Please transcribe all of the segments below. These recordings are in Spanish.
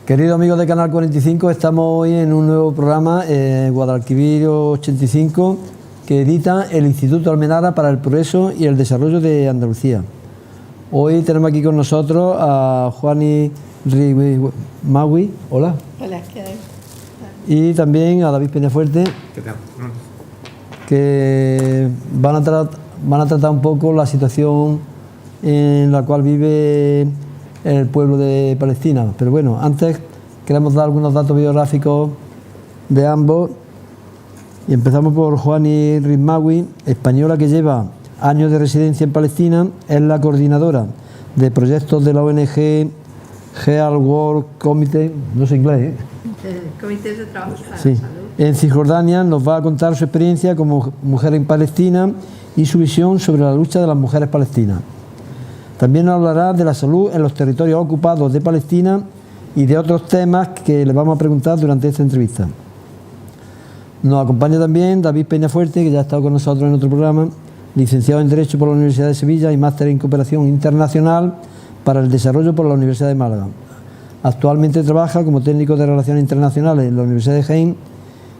Queridos amigos de Canal 45, estamos hoy en un nuevo programa, Guadalquivir 85, que edita el Instituto Almenara para el Progreso y el Desarrollo de Andalucía. Hoy tenemos aquí con nosotros a Juani Rimagui, hola. Hola, ¿qué hay? Y también a David Peñafuerte, ¿Qué tal? que van a tratar un poco la situación en la cual vive el pueblo de Palestina. Pero bueno, antes queremos dar algunos datos biográficos de ambos y empezamos por Juani Rimagui, española que lleva años de residencia en Palestina. Es la coordinadora de proyectos de la ONG Health World Committee, no sé inglés, Comités de Trabajo para sí, la Salud. en Cisjordania. Nos va a contar su experiencia como mujer en Palestina y su visión sobre la lucha de las mujeres palestinas. También nos hablará de la salud en los territorios ocupados de Palestina y de otros temas que le vamos a preguntar durante esta entrevista. Nos acompaña también David Peñafuerte, que ya ha estado con nosotros en otro programa, licenciado en Derecho por la Universidad de Sevilla y máster en Cooperación Internacional para el Desarrollo por la Universidad de Málaga. Actualmente trabaja como técnico de Relaciones Internacionales en la Universidad de Jaén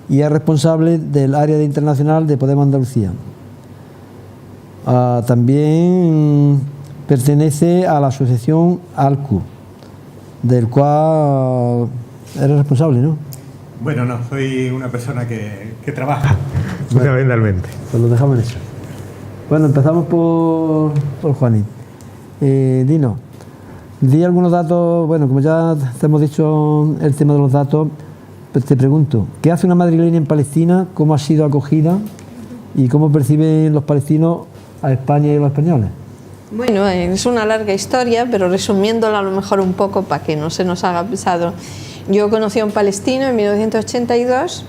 y es responsable del área de internacional de Podemos Andalucía. También pertenece a la asociación ALCU, del cual eres responsable, ¿no? Bueno, no, soy una persona que trabaja fundamentalmente. Pues lo dejamos en eso. Bueno, empezamos por Juanín. Dinos, di algunos datos. Bueno, como ya te hemos dicho el tema de los datos, pues te pregunto, ¿qué hace una madrileña en Palestina? ¿Cómo ha sido acogida? ¿Y cómo perciben los palestinos a España y a los españoles? Bueno, es una larga historia, pero resumiéndola a lo mejor un poco para que no se nos haga pesado. Yo conocí a un palestino en 1982,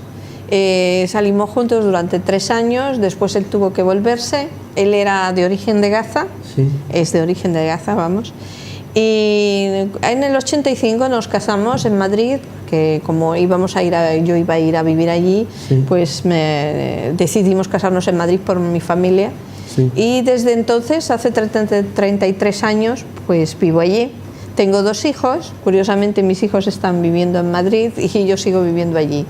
salimos juntos durante 3 años, después él tuvo que volverse, él era de origen de Gaza, Sí. es de origen de Gaza, vamos, y en el 85 nos casamos en Madrid, que como yo iba a ir a vivir allí, Sí. pues decidimos casarnos en Madrid por mi familia. Sí. Y desde entonces, hace 33 años, pues vivo allí. Tengo 2 hijos, curiosamente mis hijos están viviendo en Madrid y yo sigo viviendo allí.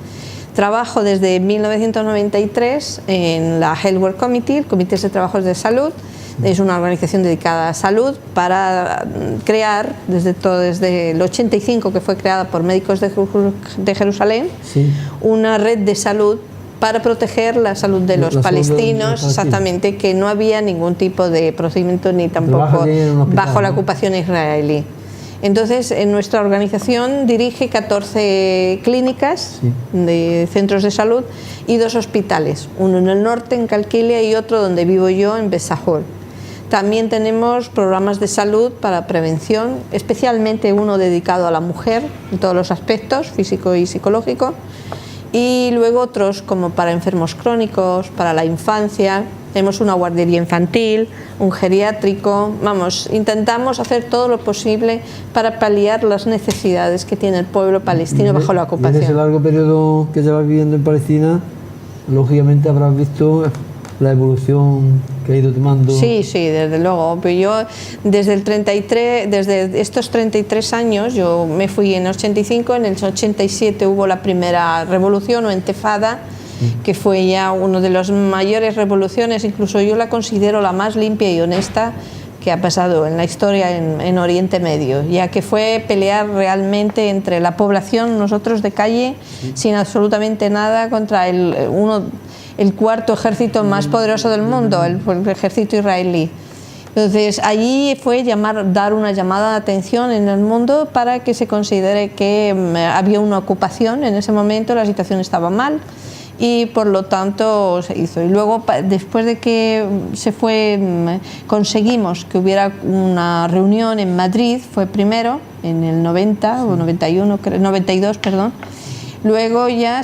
Trabajo desde 1993 en la Health World Committee, Comités de Trabajos de Salud. Es una organización dedicada a salud para crear, desde el 85, que fue creada por médicos de Jerusalén, Sí. una red de salud para proteger la salud de los palestinos, exactamente, que no había ningún tipo de procedimiento ni tampoco bajo la ocupación israelí. Entonces, en nuestra organización dirige 14 clínicas de centros de salud y 2 hospitales, uno en el norte, en Calquilia, y otro donde vivo yo, en Besahol. También tenemos programas de salud para prevención, especialmente uno dedicado a la mujer en todos los aspectos, físico y psicológico, y luego otros como para enfermos crónicos, para la infancia. Tenemos una guardería infantil, un geriátrico. Vamos, intentamos hacer todo lo posible para paliar las necesidades que tiene el pueblo palestino bajo la ocupación. En ese largo periodo que llevas viviendo en Palestina, lógicamente habrás visto la evolución que ha ido tomando. Sí, desde luego. Pero yo desde estos 33 años, yo me fui en el 85, en el 87 hubo la primera revolución o intifada, que fue ya una de las mayores revoluciones, incluso yo la considero la más limpia y honesta que ha pasado en la historia en Oriente Medio, ya que fue pelear realmente entre la población, nosotros de calle, sin absolutamente nada, contra el 4º ejército más poderoso del mundo, el ejército israelí. Entonces allí fue dar una llamada de atención en el mundo para que se considere que había una ocupación en ese momento, la situación estaba mal y por lo tanto se hizo. Y luego, después de que conseguimos que hubiera una reunión en Madrid, fue primero en el 90 o 92, perdón. Luego ya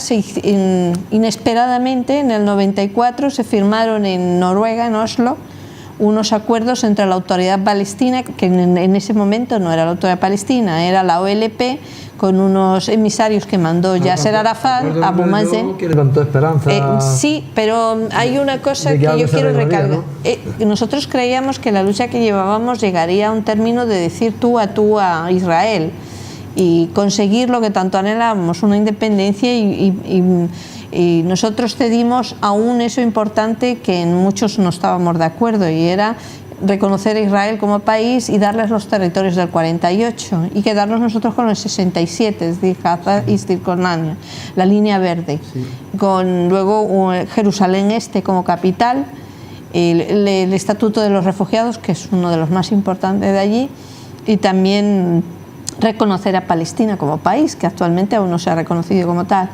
inesperadamente en el 94 se firmaron en Noruega, en Oslo, unos acuerdos entre la autoridad palestina, que en ese momento no era la autoridad palestina, era la OLP, con unos emisarios que mandó Yasser Arafat, Abu Mazen. Que levantó esperanza. Sí, pero hay una cosa que yo quiero recalcar. ¿No? Nosotros creíamos que la lucha que llevábamos llegaría a un término de decir tú a Israel. y conseguir lo que tanto anhelábamos, una independencia, y nosotros cedimos aún eso importante que en muchos no estábamos de acuerdo, y era reconocer a Israel como país y darles los territorios del 48 y quedarnos nosotros con el 67, es decir, Gaza y Cisjordania, la línea verde, sí. Con luego Jerusalén Este como capital, el Estatuto de los Refugiados, que es uno de los más importantes de allí, y también reconocer a Palestina como país, que actualmente aún no se ha reconocido como tal.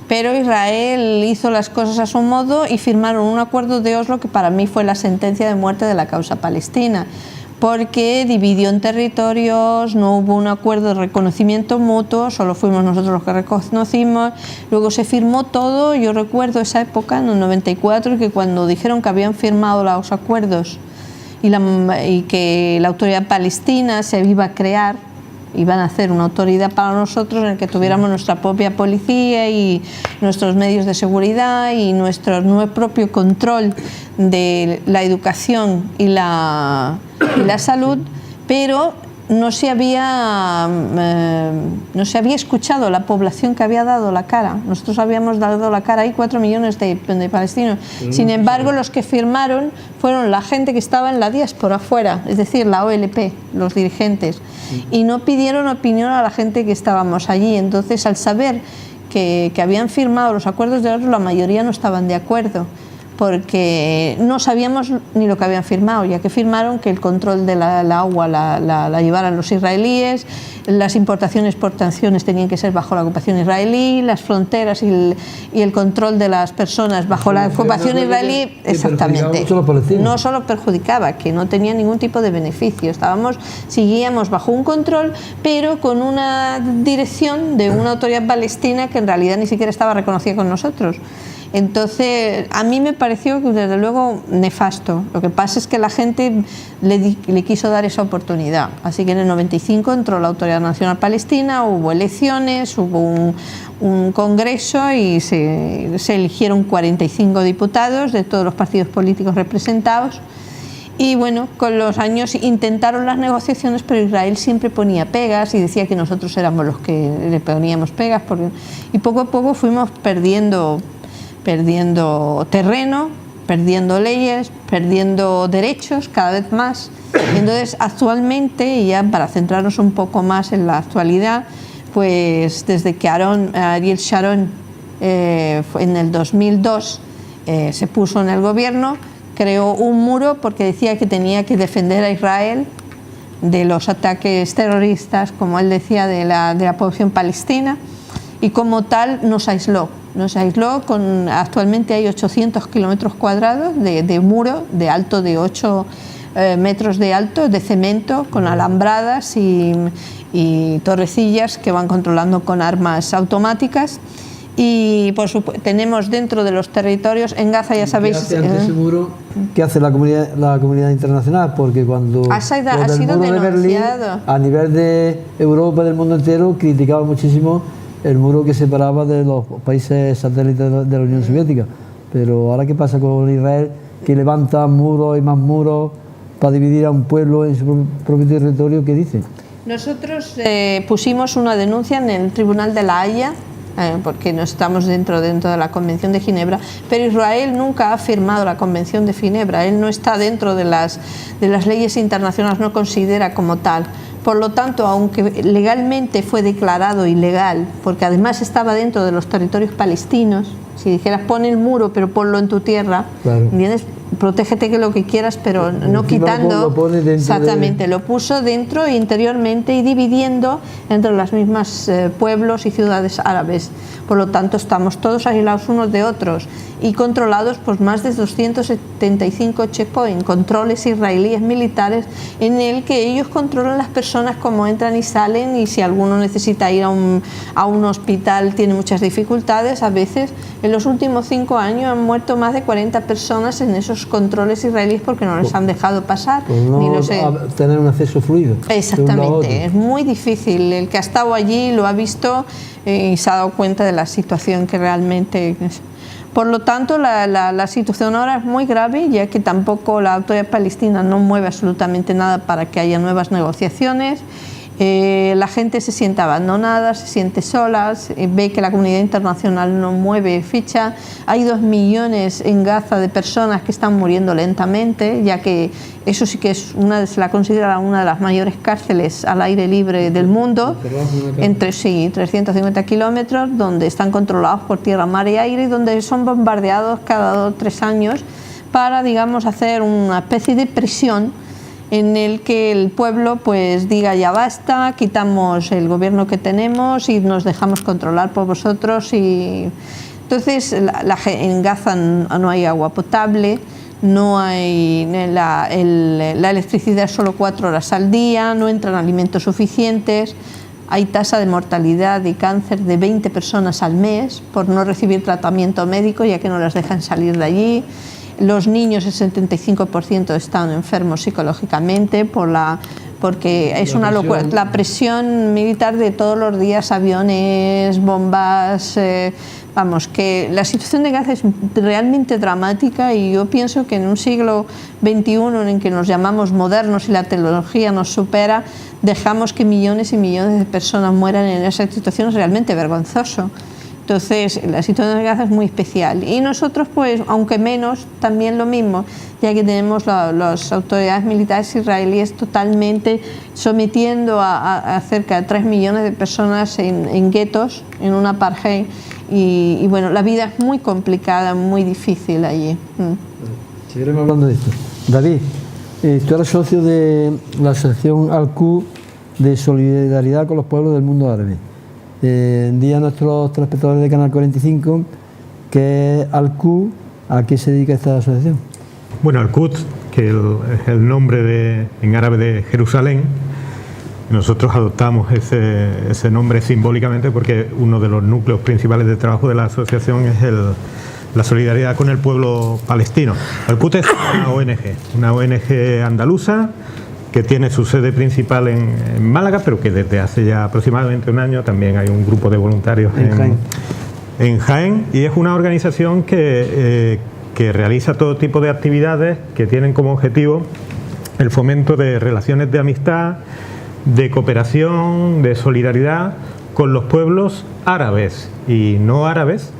Pero Israel hizo las cosas a su modo y firmaron un acuerdo de Oslo que para mí fue la sentencia de muerte de la causa palestina, porque dividió en territorios, no hubo un acuerdo de reconocimiento mutuo, solo fuimos nosotros los que reconocimos, luego se firmó todo. Yo recuerdo esa época, en el 94, que cuando dijeron que habían firmado los acuerdos y que la autoridad palestina se iba a crear, iban a hacer una autoridad para nosotros en el que tuviéramos nuestra propia policía y nuestros medios de seguridad y nuestro propio control de la educación y la salud, pero no se había escuchado la población que había dado la cara. Nosotros habíamos dado la cara, hay 4 millones de palestinos. Sin embargo, los que firmaron fueron la gente que estaba en la diáspora afuera, es decir, la OLP, los dirigentes, y no pidieron opinión a la gente que estábamos allí. Entonces, al saber que habían firmado los acuerdos de Oslo, la mayoría no estaban de acuerdo, porque no sabíamos ni lo que habían firmado, ya que firmaron que el control de la agua la llevaran los israelíes, las importaciones y exportaciones tenían que ser bajo la ocupación israelí, las fronteras y el control de las personas bajo la ocupación israelí. Exactamente. No solo perjudicaba, que no tenía ningún tipo de beneficio. Seguíamos bajo un control, pero con una dirección de una autoridad palestina que en realidad ni siquiera estaba reconocida con nosotros. Entonces, a mí me pareció, desde luego, nefasto. Lo que pasa es que la gente le quiso dar esa oportunidad. Así que en el 95 entró la Autoridad Nacional Palestina, hubo elecciones, hubo un congreso y se eligieron 45 diputados de todos los partidos políticos representados. Y bueno, con los años intentaron las negociaciones, pero Israel siempre ponía pegas y decía que nosotros éramos los que le poníamos pegas. Y poco a poco fuimos perdiendo terreno, perdiendo leyes, perdiendo derechos cada vez más. Y entonces, actualmente, y ya para centrarnos un poco más en la actualidad, pues desde que Ariel Sharon en el 2002 se puso en el gobierno, creó un muro porque decía que tenía que defender a Israel de los ataques terroristas, como él decía, de la población palestina, y como tal nos aisló. Actualmente hay 800 kilómetros cuadrados de muro de alto de 8 metros de alto, de cemento, con alambradas y torrecillas que van controlando con armas automáticas. Y por supuesto tenemos dentro de los territorios en Gaza, ya sabéis. ¿Qué hace ante ese muro? ¿Qué hace la comunidad internacional? Porque cuando ha sido muro de Berlín, a nivel de Europa, del mundo entero, criticaba muchísimo el muro que separaba de los países satélites de la Unión Soviética. Pero ahora, ¿qué pasa con Israel? Que levanta muros y más muros para dividir a un pueblo en su propio territorio. ¿Qué dice? Nosotros pusimos una denuncia en el Tribunal de La Haya, porque no estamos dentro de la Convención de Ginebra, pero Israel nunca ha firmado la Convención de Ginebra. Él no está dentro de las leyes internacionales, no considera como tal. Por lo tanto, aunque legalmente fue declarado ilegal, porque además estaba dentro de los territorios palestinos, si dijeras pon el muro pero ponlo en tu tierra, claro, ¿entiendes? Protégete que lo que quieras, pero no quitando. Exactamente, lo puso dentro e interiormente y dividiendo entre las mismas pueblos y ciudades árabes. Por lo tanto, estamos todos aislados unos de otros y controlados por más de 275 checkpoints, controles israelíes militares, en el que ellos controlan las personas cómo entran y salen, y si alguno necesita ir a un hospital, tiene muchas dificultades. A veces, en los últimos 5 años han muerto más de 40 personas en esos controles israelíes porque no les han dejado pasar. Pues no tener un acceso fluido. Exactamente, es muy difícil. El que ha estado allí lo ha visto y se ha dado cuenta de la situación que realmente es. Por lo tanto, la situación ahora es muy grave, ya que tampoco la autoridad palestina no mueve absolutamente nada para que haya nuevas negociaciones. La gente se siente abandonada, se siente sola, ve que la comunidad internacional no mueve ficha. Hay 2 millones en Gaza de personas que están muriendo lentamente, ya que eso sí que se la considera una de las mayores cárceles al aire libre del mundo, entre 350 kilómetros, donde están controlados por tierra, mar y aire, y donde son bombardeados cada 2 o 3 años para, digamos, hacer una especie de prisión en el que el pueblo pues diga ya basta, quitamos el gobierno que tenemos y nos dejamos controlar por vosotros. Y entonces en Gaza no hay agua potable, no hay la electricidad solo 4 horas al día, no entran alimentos suficientes, hay tasa de mortalidad y cáncer de 20 personas al mes por no recibir tratamiento médico, ya que no las dejan salir de allí. Los niños, el 75% están enfermos psicológicamente porque es una locura. La presión militar de todos los días, aviones, bombas, vamos, que la situación de Gaza es realmente dramática, y yo pienso que en un siglo XXI en el que nos llamamos modernos y la tecnología nos supera, dejamos que millones y millones de personas mueran en esa situación. Es realmente vergonzoso. Entonces, la situación de Gaza es muy especial. Y nosotros, pues, aunque menos, también lo mismo, ya que tenemos las autoridades militares israelíes totalmente sometiendo a cerca de 3 millones de personas en guetos, en un apartheid. Y bueno, la vida es muy complicada, muy difícil allí. Seguiremos hablando de esto. David, tú eres socio de la asociación Al-Quds de solidaridad con los pueblos del mundo árabe. Di a nuestros telespectadores de Canal 45 que es Al-Quds, ¿a qué se dedica esta asociación? Bueno, Al-Quds, que es el nombre en árabe de Jerusalén, nosotros adoptamos ese nombre simbólicamente porque uno de los núcleos principales de trabajo de la asociación es la solidaridad con el pueblo palestino. Al-Quds es una ONG andaluza que tiene su sede principal en Málaga, pero que desde hace ya aproximadamente un año también hay un grupo de voluntarios en Jaén, y es una organización que realiza todo tipo de actividades que tienen como objetivo el fomento de relaciones de amistad, de cooperación, de solidaridad con los pueblos árabes y no árabes,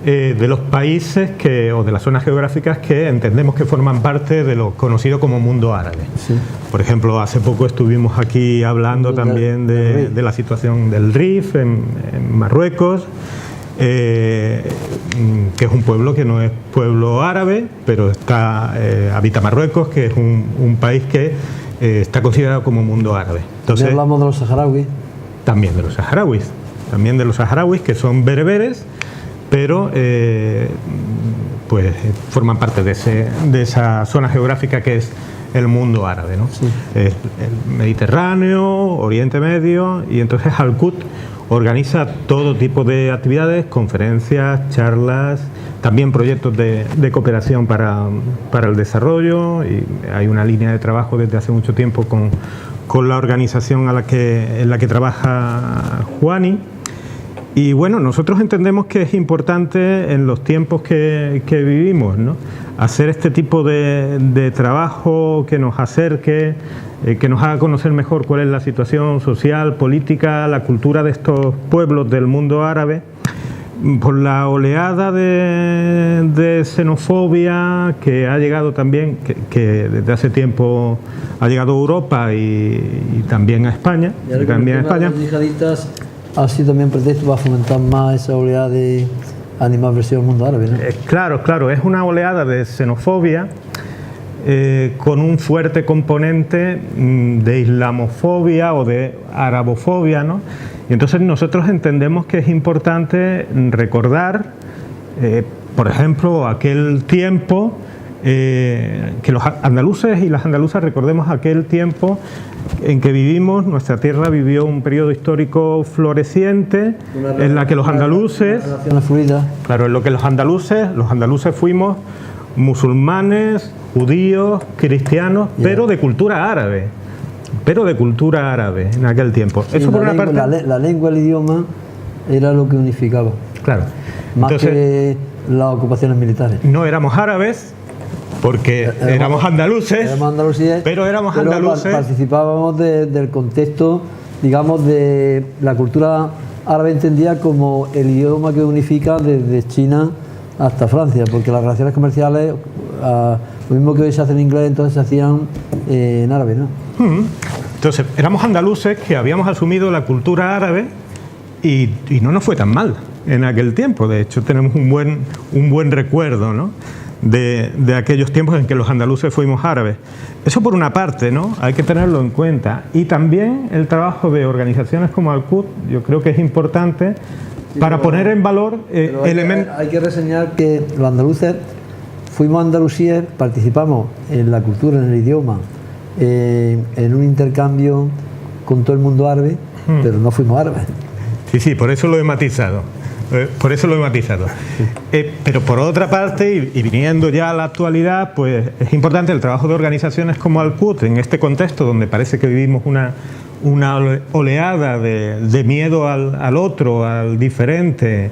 de los países o de las zonas geográficas que entendemos que forman parte de lo conocido como mundo árabe. Sí. Por ejemplo, hace poco estuvimos aquí hablando también de la situación del Rif en Marruecos, que es un pueblo que no es pueblo árabe, pero habita Marruecos, que es un país que está considerado como mundo árabe. Entonces, hablamos de los saharauis. También de los saharauis, que son bereberes, pero pues forman parte de esa zona geográfica que es el mundo árabe, ¿no? Sí. El Mediterráneo, Oriente Medio, y entonces Al-Quds organiza todo tipo de actividades, conferencias, charlas, también proyectos de cooperación para el desarrollo, y hay una línea de trabajo desde hace mucho tiempo con la organización en la que trabaja Juani. Y bueno, nosotros entendemos que es importante en los tiempos que vivimos, ¿no?, hacer este tipo de trabajo que nos acerque, que nos haga conocer mejor cuál es la situación social, política, la cultura de estos pueblos del mundo árabe, por la oleada de xenofobia que ha llegado también, que desde hace tiempo ha llegado a Europa y también a España. Y también a España. Los yihadistas ha sido también pretexto para fomentar más esa oleada de animadversión al mundo árabe, ¿no? Claro, es una oleada de xenofobia con un fuerte componente de islamofobia o de arabofobia, ¿no? Y entonces nosotros entendemos que es importante recordar, por ejemplo, aquel tiempo que los andaluces y las andaluzas recordemos aquel tiempo en que vivimos, nuestra tierra vivió un periodo histórico floreciente en la que los andaluces, claro, en lo que los andaluces fuimos musulmanes, judíos, cristianos, pero de cultura árabe. En aquel tiempo. Sí, eso por una parte. La lengua, el idioma era lo que unificaba. Claro. Más entonces, que las ocupaciones militares. No éramos árabes, porque éramos andaluces, pero participábamos del contexto digamos, de la cultura árabe entendida como el idioma que unifica desde China hasta Francia, porque las relaciones comerciales, lo mismo que hoy se hace en inglés, entonces se hacían en árabe, ¿no? Entonces, éramos andaluces que habíamos asumido la cultura árabe y no nos fue tan mal en aquel tiempo. De hecho, tenemos un buen recuerdo, ¿no?, de aquellos tiempos en que los andaluces fuimos árabes. Eso por una parte, ¿no?, hay que tenerlo en cuenta. Y también el trabajo de organizaciones como Al-Quds, yo creo que es importante para poner en valor elementos. Hay que reseñar que los andaluces fuimos andalusíes, participamos en la cultura, en el idioma, en un intercambio con todo el mundo árabe, pero no fuimos árabes. Sí, por eso lo he matizado. Pero por otra parte, y viniendo ya a la actualidad, pues es importante el trabajo de organizaciones como Al-Quds en este contexto donde parece que vivimos una oleada de miedo al otro, al diferente,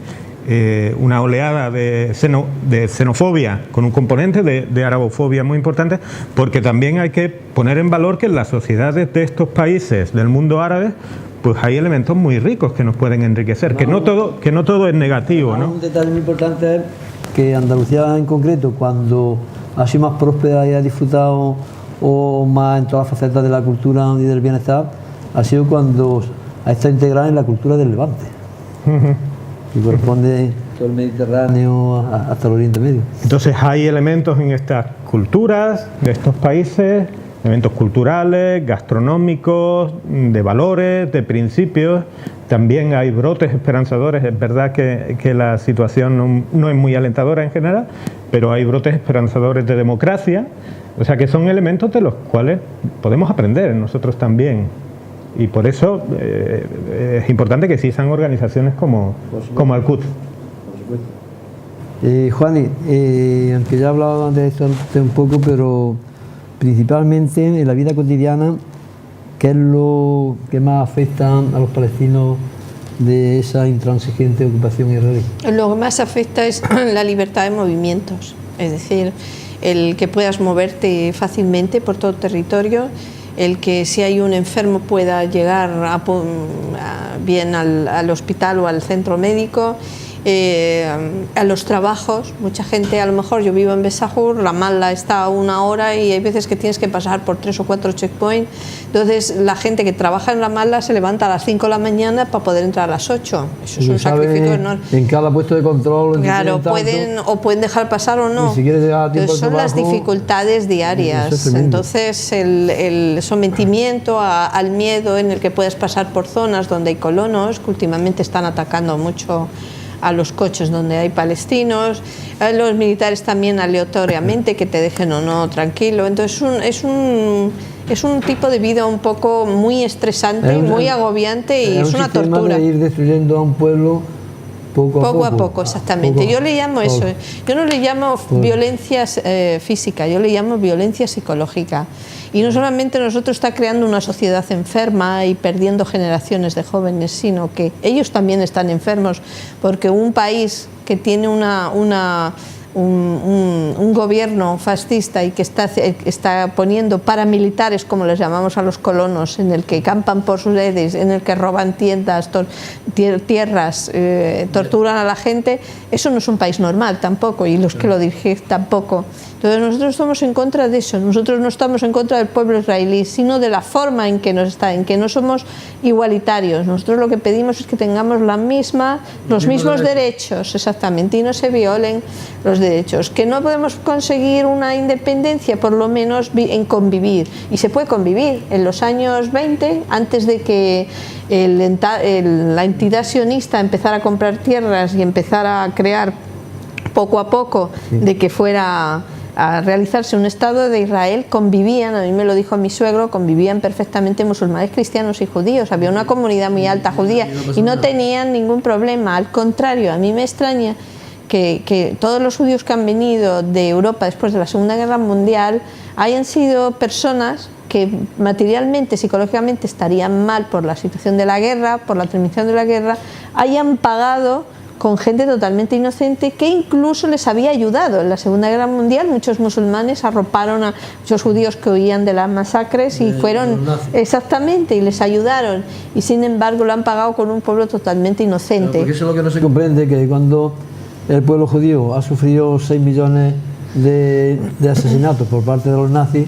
una oleada de xenofobia con un componente de arabofobia muy importante, porque también hay que poner en valor que en las sociedades de estos países del mundo árabe pues hay elementos muy ricos que nos pueden enriquecer, que no todo es negativo, ¿no? Un detalle muy importante es que Andalucía en concreto, cuando ha sido más próspera y ha disfrutado o más en todas las facetas de la cultura y del bienestar, ha sido cuando ha estado integrada en la cultura del Levante, que corresponde todo el Mediterráneo hasta el Oriente Medio. Entonces hay elementos en estas culturas de estos países, elementos culturales, gastronómicos, de valores, de principios. También hay brotes esperanzadores. Es verdad que la situación no es muy alentadora en general, pero hay brotes esperanzadores de democracia. O sea que son elementos de los cuales podemos aprender nosotros también. Y por eso es importante que existan organizaciones como Al-Quds. Juani, aunque ya hablaba de esto un poco, pero principalmente en la vida cotidiana, ¿qué es lo que más afecta a los palestinos de esa intransigente ocupación israelí? Lo que más afecta es la libertad de movimientos, es decir, el que puedas moverte fácilmente por todo el territorio, el que si hay un enfermo pueda llegar bien al hospital o al centro médico, a los trabajos. Mucha gente, a lo mejor yo vivo en Besahur, Ramallah está a 1 hora y hay veces que tienes que pasar por 3 o 4 checkpoints. Entonces la gente que trabaja en Ramallah se levanta a las 5 de la mañana para poder entrar a las 8. Eso es un sacrificio enorme. En cada puesto de control, claro, pueden dejar pasar o no. Si quieres llegar a tiempo. Entonces, son las dificultades diarias. Entonces el sometimiento al miedo en el que puedes pasar por zonas donde hay colonos, que últimamente están atacando mucho a los coches donde hay palestinos, a los militares también aleatoriamente que te dejen o no tranquilo. Entonces es un tipo de vida un poco muy estresante, muy agobiante y es una tortura. De ir destruyendo a un pueblo poco a poco, exactamente. Yo le llamo eso. Yo no le llamo violencia física, yo le llamo violencia psicológica. Y no solamente nosotros está creando una sociedad enferma y perdiendo generaciones de jóvenes, sino que ellos también están enfermos, porque un país que tiene un gobierno fascista y que está poniendo paramilitares, como les llamamos a los colonos, en el que campan por sus redes, en el que roban tiendas, tierras, torturan a la gente, eso no es un país normal tampoco, y los que lo dirigen tampoco. Entonces nosotros estamos en contra de eso. Nosotros no estamos en contra del pueblo israelí, sino de la forma en que en que no somos igualitarios. Nosotros lo que pedimos es que tengamos los mismos derechos, exactamente, y no se violen los derechos. Que no podemos conseguir una independencia, por lo menos en convivir. Y se puede convivir. En los años 20, antes de que la entidad sionista empezara a comprar tierras y empezara a crear poco a poco de que fuera a realizarse un Estado de Israel, convivían, a mí me lo dijo mi suegro, convivían perfectamente musulmanes, cristianos y judíos. Había una comunidad muy alta judía y no tenían ningún problema. Al contrario, a mí me extraña que todos los judíos que han venido de Europa después de la Segunda Guerra Mundial hayan sido personas que materialmente, psicológicamente estarían mal por la situación de la guerra, por la transmisión de la guerra, hayan pagado con gente totalmente inocente que incluso les había ayudado. En la Segunda Guerra Mundial muchos musulmanes arroparon a muchos judíos que huían de las masacres y fueron exactamente y les ayudaron, y sin embargo lo han pagado con un pueblo totalmente inocente. Porque eso es lo que no se comprende, que cuando el pueblo judío ha sufrido 6 millones de asesinatos por parte de los nazis,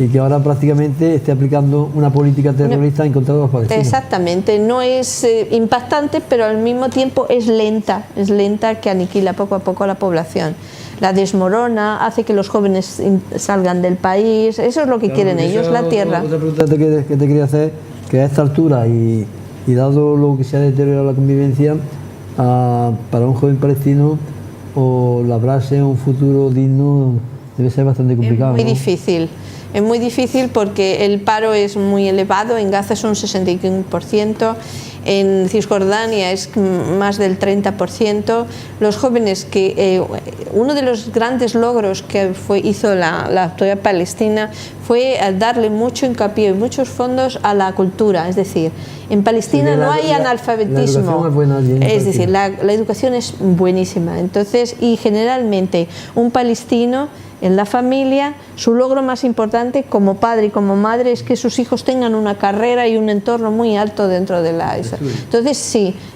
y que ahora prácticamente esté aplicando una política terrorista en contra de los palestinos. Exactamente, no es impactante, pero al mismo tiempo es lenta que aniquila poco a poco a la población. La desmorona, hace que los jóvenes salgan del país, eso es lo que quieren ellos, la tierra. Otra pregunta que te quería hacer, que a esta altura y dado lo que se ha deteriorado la convivencia, para un joven palestino o labrarse un futuro digno debe ser bastante complicado. Es muy difícil. Es muy difícil porque el paro es muy elevado. En Gaza es un 65%, en Cisjordania es más del 30%. Los jóvenes uno de los grandes logros que hizo la autoridad palestina fue darle mucho hincapié y muchos fondos a la cultura. Es decir, en Palestina no hay analfabetismo. La educación es buenísima. Entonces, y generalmente un palestino en la familia, su logro más importante como padre y como madre es que sus hijos tengan una carrera y un entorno muy alto dentro de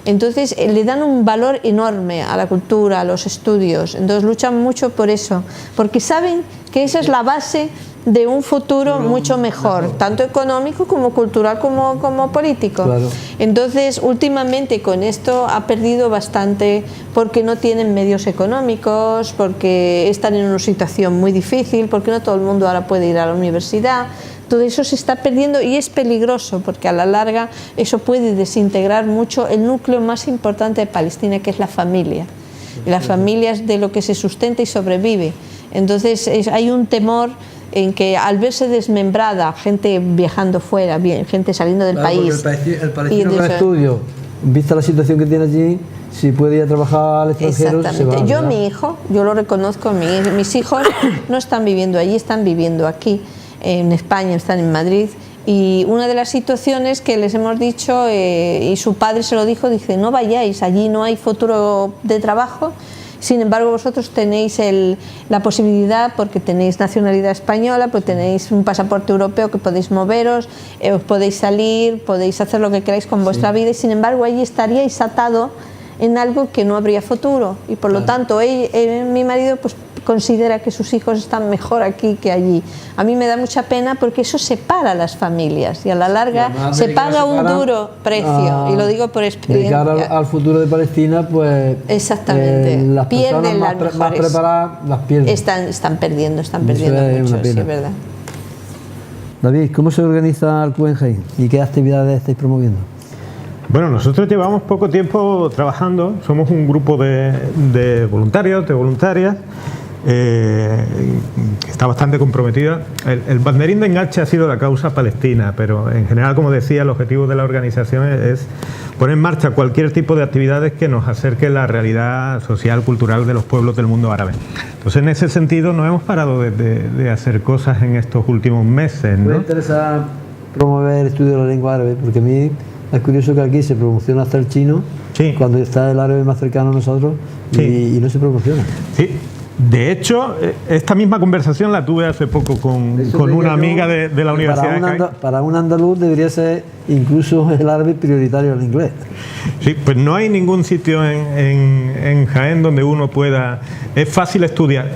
entonces le dan un valor enorme a la cultura, a los estudios. Entonces luchan mucho por eso, porque saben que esa es la base de un futuro mucho mejor, tanto económico como cultural como político. Claro. Entonces, últimamente con esto ha perdido bastante porque no tienen medios económicos, porque están en una situación muy difícil, porque no todo el mundo ahora puede ir a la universidad. Todo eso se está perdiendo y es peligroso porque a la larga eso puede desintegrar mucho el núcleo más importante de Palestina, que es la familia. Y la familia es de lo que se sustenta y sobrevive. Entonces hay un temor en que al verse desmembrada, gente viajando fuera, gente saliendo del país. El palestino con estudio, vista la situación que tiene allí, si puede ir a trabajar al extranjero, se va, yo, mi hijo, yo lo reconozco, mis hijos no están viviendo allí, están viviendo aquí, en España, están en Madrid. Y una de las situaciones que les hemos dicho, y su padre se lo dijo, dice, no vayáis, allí no hay futuro de trabajo. Sin embargo, vosotros tenéis la posibilidad, porque tenéis nacionalidad española, pues tenéis un pasaporte europeo que podéis moveros, os podéis salir, podéis hacer lo que queráis con vuestra vida, y sin embargo allí estaríais atado en algo que no habría futuro. Y por lo tanto, mi marido pues considera que sus hijos están mejor aquí que allí. A mí me da mucha pena porque eso separa a las familias y a la larga se paga un duro precio, y lo digo por experiencia. De cara al futuro de Palestina, pues exactamente, las pierden personas más preparadas las pierden. Están perdiendo mucho, sí, es verdad. David, ¿cómo se organiza el Guggenheim y qué actividades estáis promoviendo? Bueno, nosotros llevamos poco tiempo trabajando, somos un grupo de voluntarios, de voluntarias, que está bastante comprometida. El banderín de enganche ha sido la causa palestina, pero en general, como decía, el objetivo de la organización es poner en marcha cualquier tipo de actividades que nos acerque la realidad social, cultural de los pueblos del mundo árabe. Entonces, en ese sentido, no hemos parado de hacer cosas en estos últimos meses, ¿no? Me interesa promover el estudio de la lengua árabe, porque a mí es curioso que aquí se promociona hasta el chino, sí, cuando está el árabe más cercano a nosotros, sí, y no se promociona. Sí. De hecho, esta misma conversación la tuve hace poco con una amiga de la Universidad de Jaén. Para un andaluz debería ser incluso el árabe prioritario al inglés. Sí, pues no hay ningún sitio en Jaén donde uno pueda... Es fácil estudiar.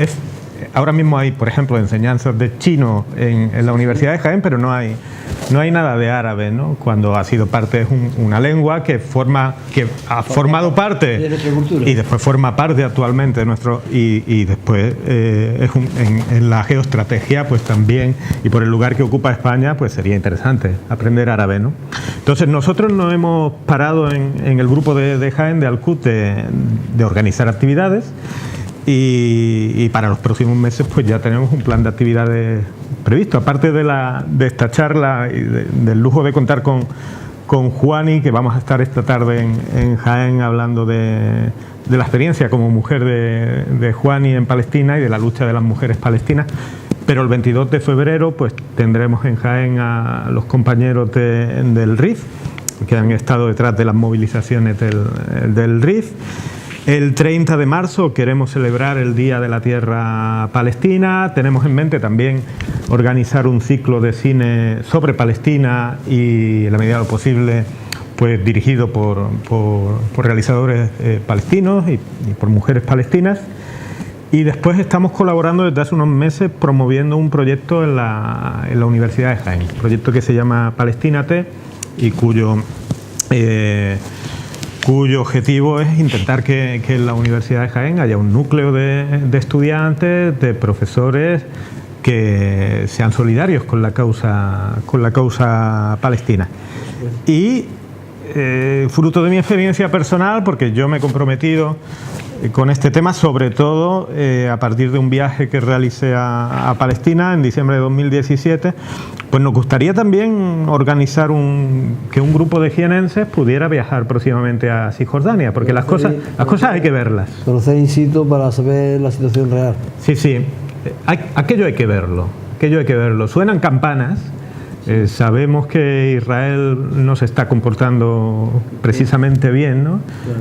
Ahora mismo hay, por ejemplo, enseñanzas de chino en la Universidad de Jaén, pero no hay nada de árabe, ¿no? Cuando ha sido parte, es una lengua que ha formado parte de nuestra cultura y después forma parte actualmente de nuestro, y después en la geoestrategia pues también, y por el lugar que ocupa España, pues sería interesante aprender árabe, ¿no? Entonces nosotros no hemos parado en el grupo de Jaén, de Al-Quds, de organizar actividades. Y para los próximos meses pues ya tenemos un plan de actividades previsto, aparte de esta charla y del lujo de contar con Juani, que vamos a estar esta tarde en Jaén hablando de la experiencia como mujer de Juani en Palestina y de la lucha de las mujeres palestinas. Pero el 22 de febrero pues tendremos en Jaén a los compañeros del RIF, que han estado detrás de las movilizaciones del RIF. El 30 de marzo queremos celebrar el Día de la Tierra Palestina. Tenemos en mente también organizar un ciclo de cine sobre Palestina y, en la medida de lo posible, pues dirigido por realizadores palestinos y por mujeres palestinas. Y después estamos colaborando desde hace unos meses promoviendo un proyecto en la Universidad de Jaén, un proyecto que se llama Palestínate y cuyo objetivo es intentar que en la Universidad de Jaén haya un núcleo de estudiantes, de profesores que sean solidarios con la causa palestina. Y fruto de mi experiencia personal, porque yo me he comprometido con este tema, sobre todo a partir de un viaje que realicé a Palestina en diciembre de 2017, pues nos gustaría también organizar que un grupo de jienenses pudiera viajar próximamente a Cisjordania, porque las cosas hay que verlas. Conocer in situ para saber la situación real. Sí, aquello hay que verlo, Suenan campanas. Sabemos que Israel no se está comportando precisamente bien, ¿no?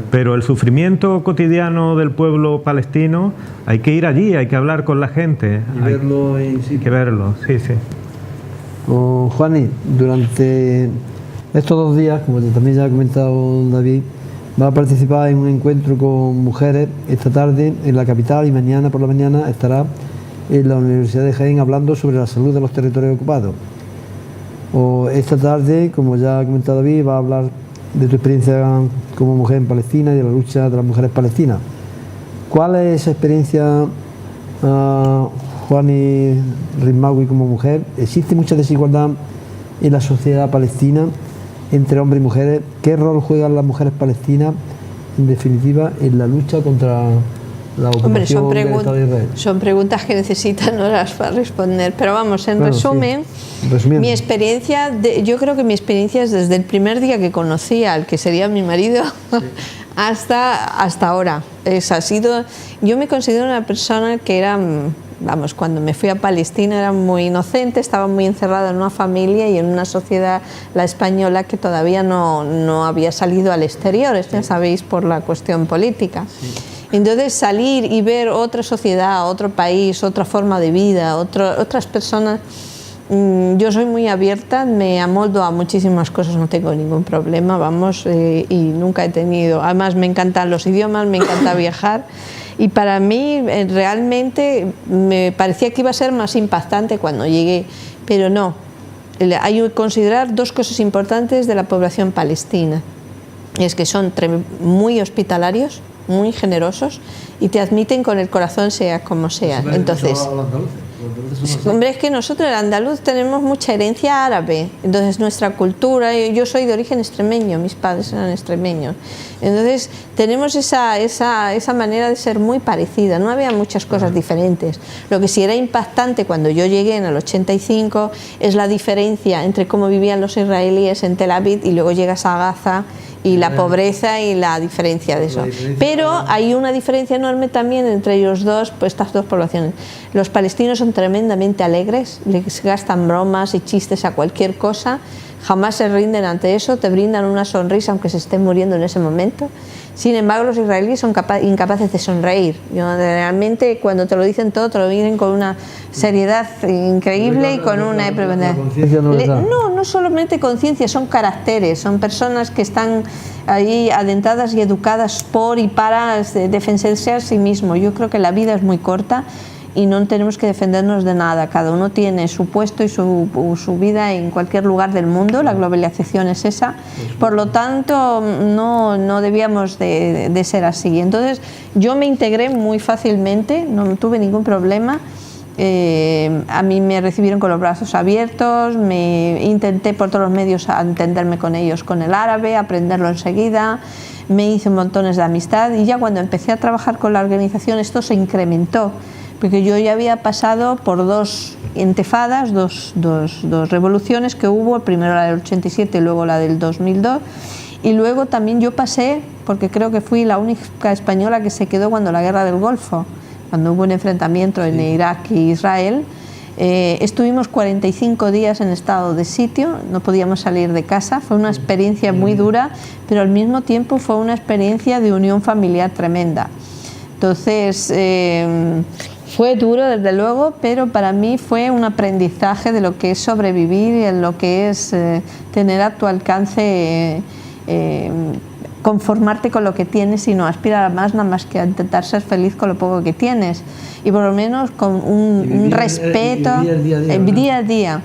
Pero el sufrimiento cotidiano del pueblo palestino, hay que ir allí, hay que hablar con la gente. Y verlo en sitio. Hay que verlo, sí. Juani, durante estos 2 días, como también ya ha comentado David, va a participar en un encuentro con mujeres esta tarde en la capital y mañana por la mañana estará en la Universidad de Jaén hablando sobre la salud de los territorios ocupados. Esta tarde, como ya ha comentado David, va a hablar de tu experiencia como mujer en Palestina y de la lucha de las mujeres palestinas. ¿Cuál es esa experiencia, Juani Rismawi, como mujer? ¿Existe mucha desigualdad en la sociedad palestina entre hombres y mujeres? ¿Qué rol juegan las mujeres palestinas, en definitiva, en la lucha contra la ocupación del Estado de Israel? Son preguntas que necesitan horas para responder, pero vamos, en resumen, mi experiencia, yo creo que mi experiencia es desde el primer día que conocí al que sería mi marido hasta ahora. Yo me considero una persona que era, cuando me fui a Palestina era muy inocente, estaba muy encerrada en una familia y en una sociedad, la española, que todavía no había salido al exterior, ya sabéis, por la cuestión política. Entonces salir y ver otra sociedad, otro país, otra forma de vida, otras personas, yo soy muy abierta, me amoldo a muchísimas cosas, no tengo ningún problema, y nunca he tenido, además me encantan los idiomas, me encanta viajar, y para mí realmente me parecía que iba a ser más impactante cuando llegué, pero no. Hay que considerar 2 cosas importantes de la población palestina, es que son muy hospitalarios, muy generosos y te admiten con el corazón, sea como sea. Entonces, hombre, es que nosotros el andaluz tenemos mucha herencia árabe, entonces nuestra cultura, yo soy de origen extremeño, mis padres eran extremeños, entonces tenemos esa manera de ser muy parecida, no había muchas cosas diferentes. Lo que sí era impactante cuando yo llegué en el 85 es la diferencia entre cómo vivían los israelíes en Tel Aviv y luego llegas a Gaza y la pobreza y la diferencia de eso. Pero hay una diferencia enorme también entre ellos dos, pues estas dos poblaciones. Los palestinos son tremendamente alegres, les gastan bromas y chistes a cualquier cosa, jamás se rinden ante eso, te brindan una sonrisa aunque se estén muriendo en ese momento. Sin embargo, los israelíes son incapaces de sonreír. Realmente, cuando te lo dicen todo, te lo dicen con una seriedad increíble y con una... No solamente conciencia, son caracteres, son personas que están ahí adentadas y educadas por y para defenderse a sí mismo. Yo creo que la vida es muy corta y no tenemos que defendernos de nada. Cada uno tiene su puesto y su vida en cualquier lugar del mundo. La globalización es esa. Por lo tanto, no debíamos de ser así. Entonces, yo me integré muy fácilmente, no tuve ningún problema. A mí me recibieron con los brazos abiertos, intenté por todos los medios entenderme con ellos con el árabe, aprenderlo enseguida, me hice montones de amistad y ya cuando empecé a trabajar con la organización esto se incrementó. Porque yo ya había pasado por 2 intifadas, dos revoluciones que hubo, primero la del 87 y luego la del 2002, y luego también yo pasé, porque creo que fui la única española que se quedó cuando la guerra del Golfo, cuando hubo un enfrentamiento en Irak y Israel, Estuvimos 45 días en estado de sitio, no podíamos salir de casa, fue una experiencia muy dura, pero al mismo tiempo fue una experiencia de unión familiar tremenda. Entonces, fue duro desde luego, pero para mí fue un aprendizaje de lo que es sobrevivir y de lo que es tener a tu alcance, conformarte con lo que tienes y no aspirar a más, nada más que a intentar ser feliz con lo poco que tienes y por lo menos con un respeto, día a día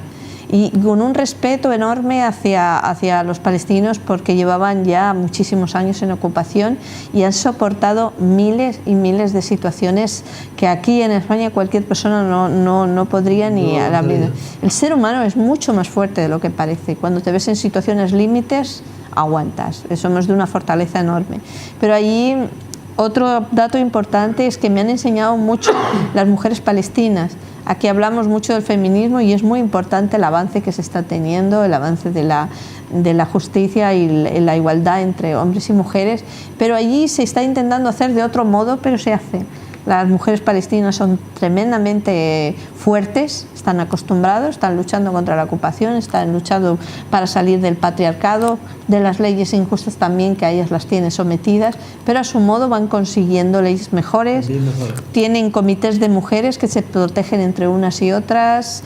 y con un respeto enorme hacia los palestinos, porque llevaban ya muchísimos años en ocupación y han soportado miles y miles de situaciones que aquí en España cualquier persona no podría ni a la vida. El ser humano es mucho más fuerte de lo que parece. Cuando te ves en situaciones límites, aguantas. Somos de una fortaleza enorme. Pero allí otro dato importante es que me han enseñado mucho las mujeres palestinas. Aquí hablamos mucho del feminismo y es muy importante el avance que se está teniendo, el avance de la justicia y la igualdad entre hombres y mujeres, pero allí se está intentando hacer de otro modo, pero se hace. Las mujeres palestinas son tremendamente fuertes, están acostumbrados, están luchando contra la ocupación, están luchando para salir del patriarcado, de las leyes injustas también que a ellas las tienen sometidas, pero a su modo van consiguiendo leyes mejores, tienen comités de mujeres que se protegen entre unas y otras,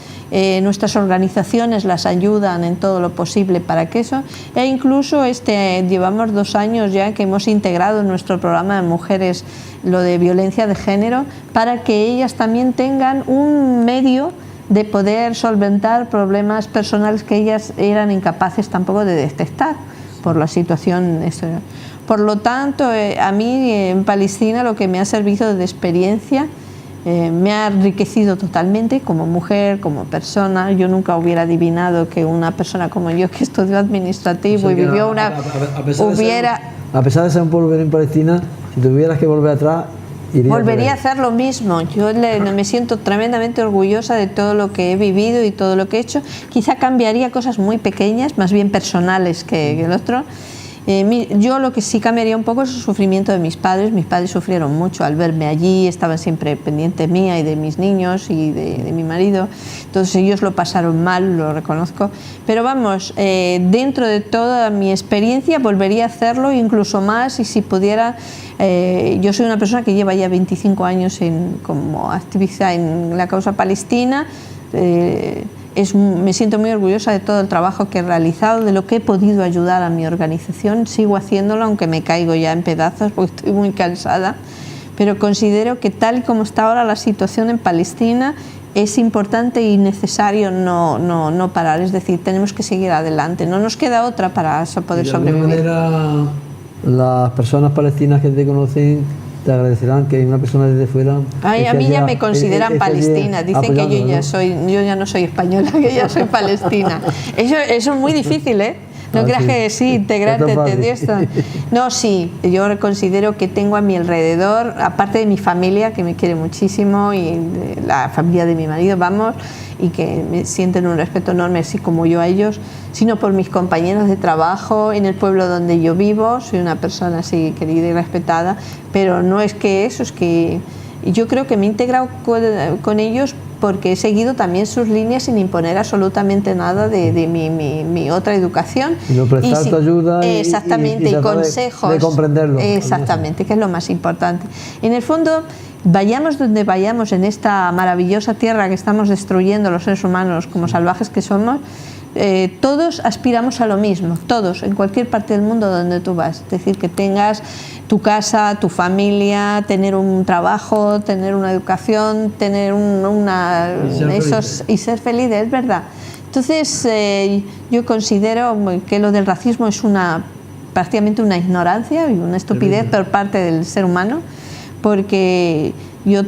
nuestras organizaciones las ayudan en todo lo posible para que eso, e incluso llevamos 2 años ya que hemos integrado en nuestro programa de mujeres lo de violencia de género, para que ellas también tengan un medio de poder solventar problemas personales que ellas eran incapaces tampoco de detectar por la situación. Por lo tanto, a mí en Palestina lo que me ha servido de experiencia me ha enriquecido totalmente como mujer, como persona. Yo nunca hubiera adivinado que una persona como yo, que estudió administrativo y vivió una... A pesar de ser un pueblo en Palestina, si tuvieras que volver atrás, volvería a hacer lo mismo. Yo me siento tremendamente orgullosa de todo lo que he vivido y todo lo que he hecho. Quizá cambiaría cosas muy pequeñas, más bien personales que el otro. Yo lo que sí cambiaría un poco es el sufrimiento de mis padres. Mis padres sufrieron mucho al verme allí, estaban siempre pendientes mía y de mis niños y de mi marido. Entonces ellos lo pasaron mal, lo reconozco. Pero vamos, dentro de toda mi experiencia volvería a hacerlo incluso más, y si pudiera... yo soy una persona que lleva ya 25 años como activista en la causa palestina. Me siento muy orgullosa de todo el trabajo que he realizado, de lo que he podido ayudar a mi organización. Sigo haciéndolo, aunque me caigo ya en pedazos porque estoy muy cansada, pero considero que tal y como está ahora la situación en Palestina es importante y necesario no parar. Es decir, tenemos que seguir adelante, no nos queda otra para poder sobrevivir. De alguna manera, las personas palestinas que te conocen te agradecerán que una persona desde fuera... A mí ya me consideran palestina, dicen que yo ya no soy española, que ya soy palestina. Eso es muy difícil, ¿eh? No creas que sí, integrarte de esto. No, sí, yo considero que tengo a mi alrededor, aparte de mi familia, que me quiere muchísimo, y de la familia de mi marido, vamos, y que me sienten un respeto enorme, así como yo a ellos, sino por mis compañeros de trabajo en el pueblo donde yo vivo. Soy una persona así querida y respetada, pero no es que eso, es que yo creo que me he integrado con ellos porque he seguido también sus líneas sin imponer absolutamente nada de mi otra educación. Y no prestar tu ayuda exactamente, y consejos. De comprenderlo. Exactamente, que es lo más importante. En el fondo, vayamos donde vayamos en esta maravillosa tierra que estamos destruyendo los seres humanos como salvajes que somos, todos aspiramos a lo mismo, todos, en cualquier parte del mundo donde tú vas. Es decir, que tengas tu casa, tu familia, tener un trabajo, tener una educación, tener y ser feliz, es verdad. Entonces, yo considero que lo del racismo es prácticamente una ignorancia y una estupidez por parte del ser humano, porque yo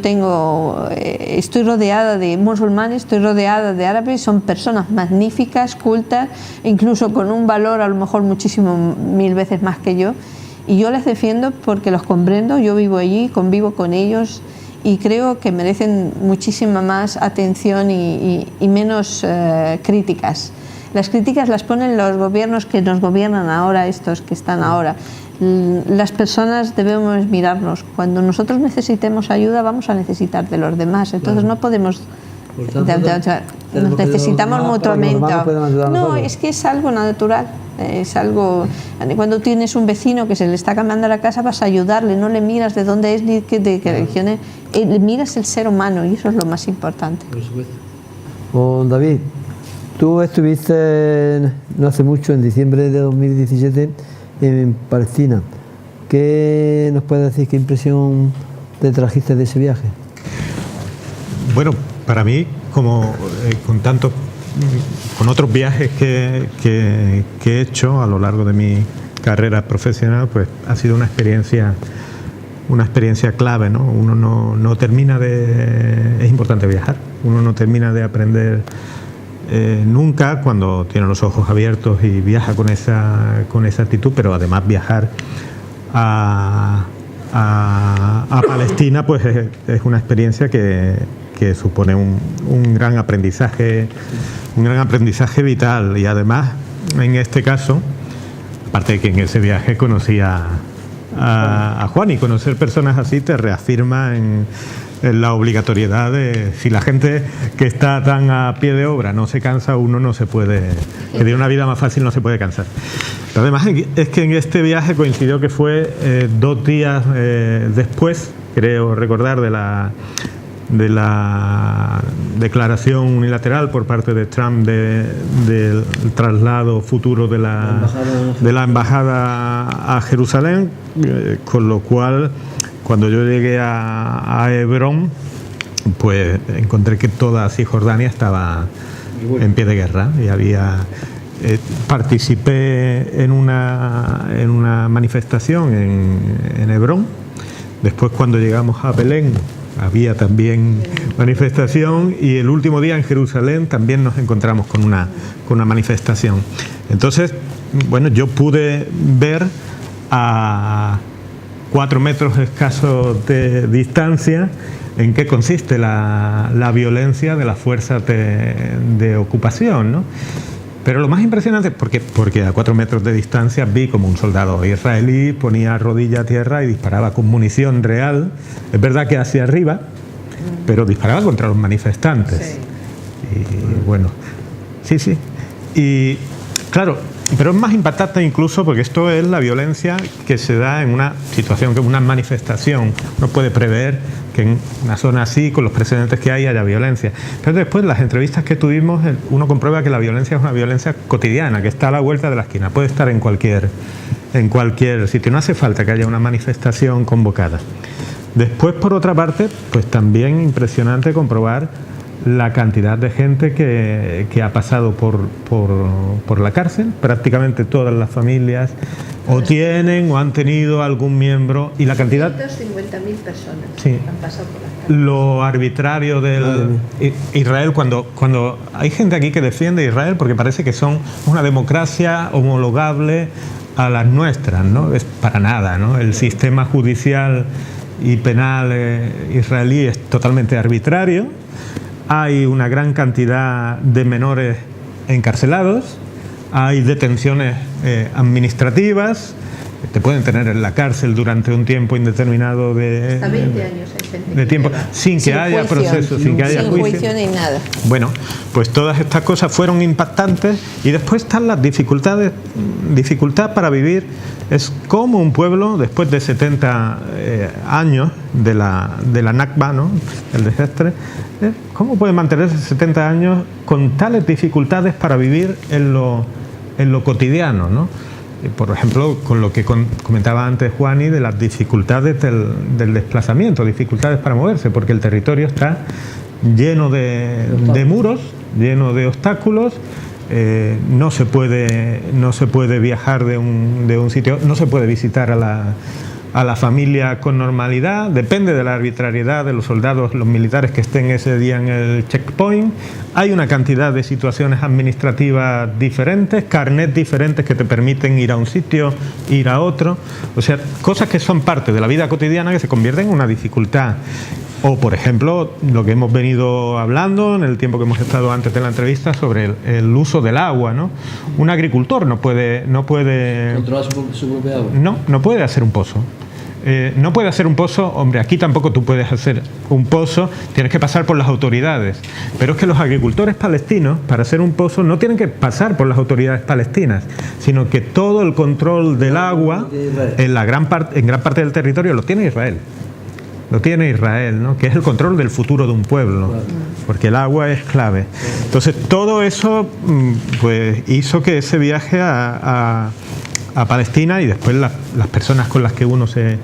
estoy rodeada de musulmanes, estoy rodeada de árabes, son personas magníficas, cultas, incluso con un valor a lo mejor muchísimo, 1000 veces más que yo, y yo les defiendo porque los comprendo. Yo vivo allí, convivo con ellos y creo que merecen muchísima más atención y menos críticas. Las críticas las ponen los gobiernos que nos gobiernan ahora, estos que están ahora. Las personas debemos mirarnos. Cuando nosotros necesitemos ayuda, vamos a necesitar de los demás. Entonces no podemos Nos necesitamos mutuamente. No, es que es algo natural. Es algo. Cuando tienes un vecino que se le está cambiando la casa, vas a ayudarle, no le miras de dónde es ni de qué religión es, miras el ser humano y eso es lo más importante. Por supuesto. Bon, David, tú estuviste no hace mucho, en diciembre de 2017, en Palestina. ¿Qué nos puedes decir? ¿Qué impresión te trajiste de ese viaje? Bueno, para mí, como con otros viajes que he hecho a lo largo de mi carrera profesional, pues ha sido una experiencia clave, ¿no? Uno no termina es importante viajar, uno no termina de aprender nunca cuando tiene los ojos abiertos y viaja con esa actitud, pero además viajar a Palestina pues es una experiencia que supone un gran aprendizaje vital, y además en este caso, aparte de que en ese viaje conocí a Juan, y conocer personas así te reafirma en la obligatoriedad de, si la gente que está tan a pie de obra no se cansa, uno no se puede, que de una vida más fácil no se puede cansar. Pero además es que en este viaje coincidió que fue 2 días después, creo recordar, de la declaración unilateral por parte de Trump del traslado futuro de la embajada a Jerusalén, con lo cual cuando yo llegué a Hebrón, pues encontré que toda Cisjordania estaba en pie de guerra y participé en una manifestación en Hebrón. Después, cuando llegamos a Belén, había también manifestación, y el último día en Jerusalén también nos encontramos con una manifestación. Entonces, bueno, yo pude ver a 4 metros escasos de distancia en qué consiste la violencia de las fuerzas de ocupación, ¿no? Pero lo más impresionante, porque a 4 metros de distancia vi como un soldado israelí ponía rodilla a tierra y disparaba con munición real, es verdad que hacia arriba, pero disparaba contra los manifestantes. Sí. Y bueno, sí. Y claro, pero es más impactante incluso porque esto es la violencia que se da en una situación, que una manifestación. No puede prever que en una zona así, con los precedentes que hay, haya violencia. Pero después, las entrevistas que tuvimos, uno comprueba que la violencia es una violencia cotidiana, que está a la vuelta de la esquina, puede estar en cualquier sitio, no hace falta que haya una manifestación convocada. Después, por otra parte, pues también impresionante comprobar la cantidad de gente que ha pasado por la cárcel. Prácticamente todas las familias o tienen o han tenido algún miembro, y la cantidad... 150.000 personas sí, han pasado por la cárcel. Lo arbitrario del Israel, cuando hay gente aquí que defiende a Israel porque parece que son una democracia homologable a las nuestras, ¿no? Es para nada, ¿no? El sistema judicial y penal israelí es totalmente arbitrario. Hay una gran cantidad de menores encarcelados, hay detenciones administrativas, te pueden tener en la cárcel durante un tiempo indeterminado hasta 20 años de tiempo, sin que haya proceso, sin que haya juicio ni nada. Bueno, pues todas estas cosas fueron impactantes, y después están las dificultad para vivir. Es como un pueblo, después de 70 años de la Nakba, ¿no?, el desastre, ¿cómo puede mantenerse 70 años con tales dificultades para vivir en lo cotidiano, ¿no? Por ejemplo, con lo que comentaba antes Juani, de las dificultades del desplazamiento, dificultades para moverse, porque el territorio está lleno de muros, lleno de obstáculos. No se puede viajar de un sitio, no se puede visitar a la familia con normalidad, depende de la arbitrariedad de los soldados, los militares que estén ese día en el checkpoint. Hay una cantidad de situaciones administrativas diferentes, carnets diferentes que te permiten ir a un sitio, ir a otro, o sea, cosas que son parte de la vida cotidiana que se convierten en una dificultad. O, por ejemplo, lo que hemos venido hablando en el tiempo que hemos estado antes de la entrevista sobre el uso del agua, ¿no? Un agricultor no puede controlar su propia agua. No puede hacer un pozo. no puede hacer un pozo, hombre, aquí tampoco tú puedes hacer un pozo, tienes que pasar por las autoridades. Pero es que los agricultores palestinos, para hacer un pozo, no tienen que pasar por las autoridades palestinas, sino que todo el control del agua en gran parte del territorio lo tiene Israel. Lo tiene Israel, ¿no? Que es el control del futuro de un pueblo, porque el agua es clave. Entonces, todo eso pues hizo que ese viaje a Palestina, y después las personas con las que uno se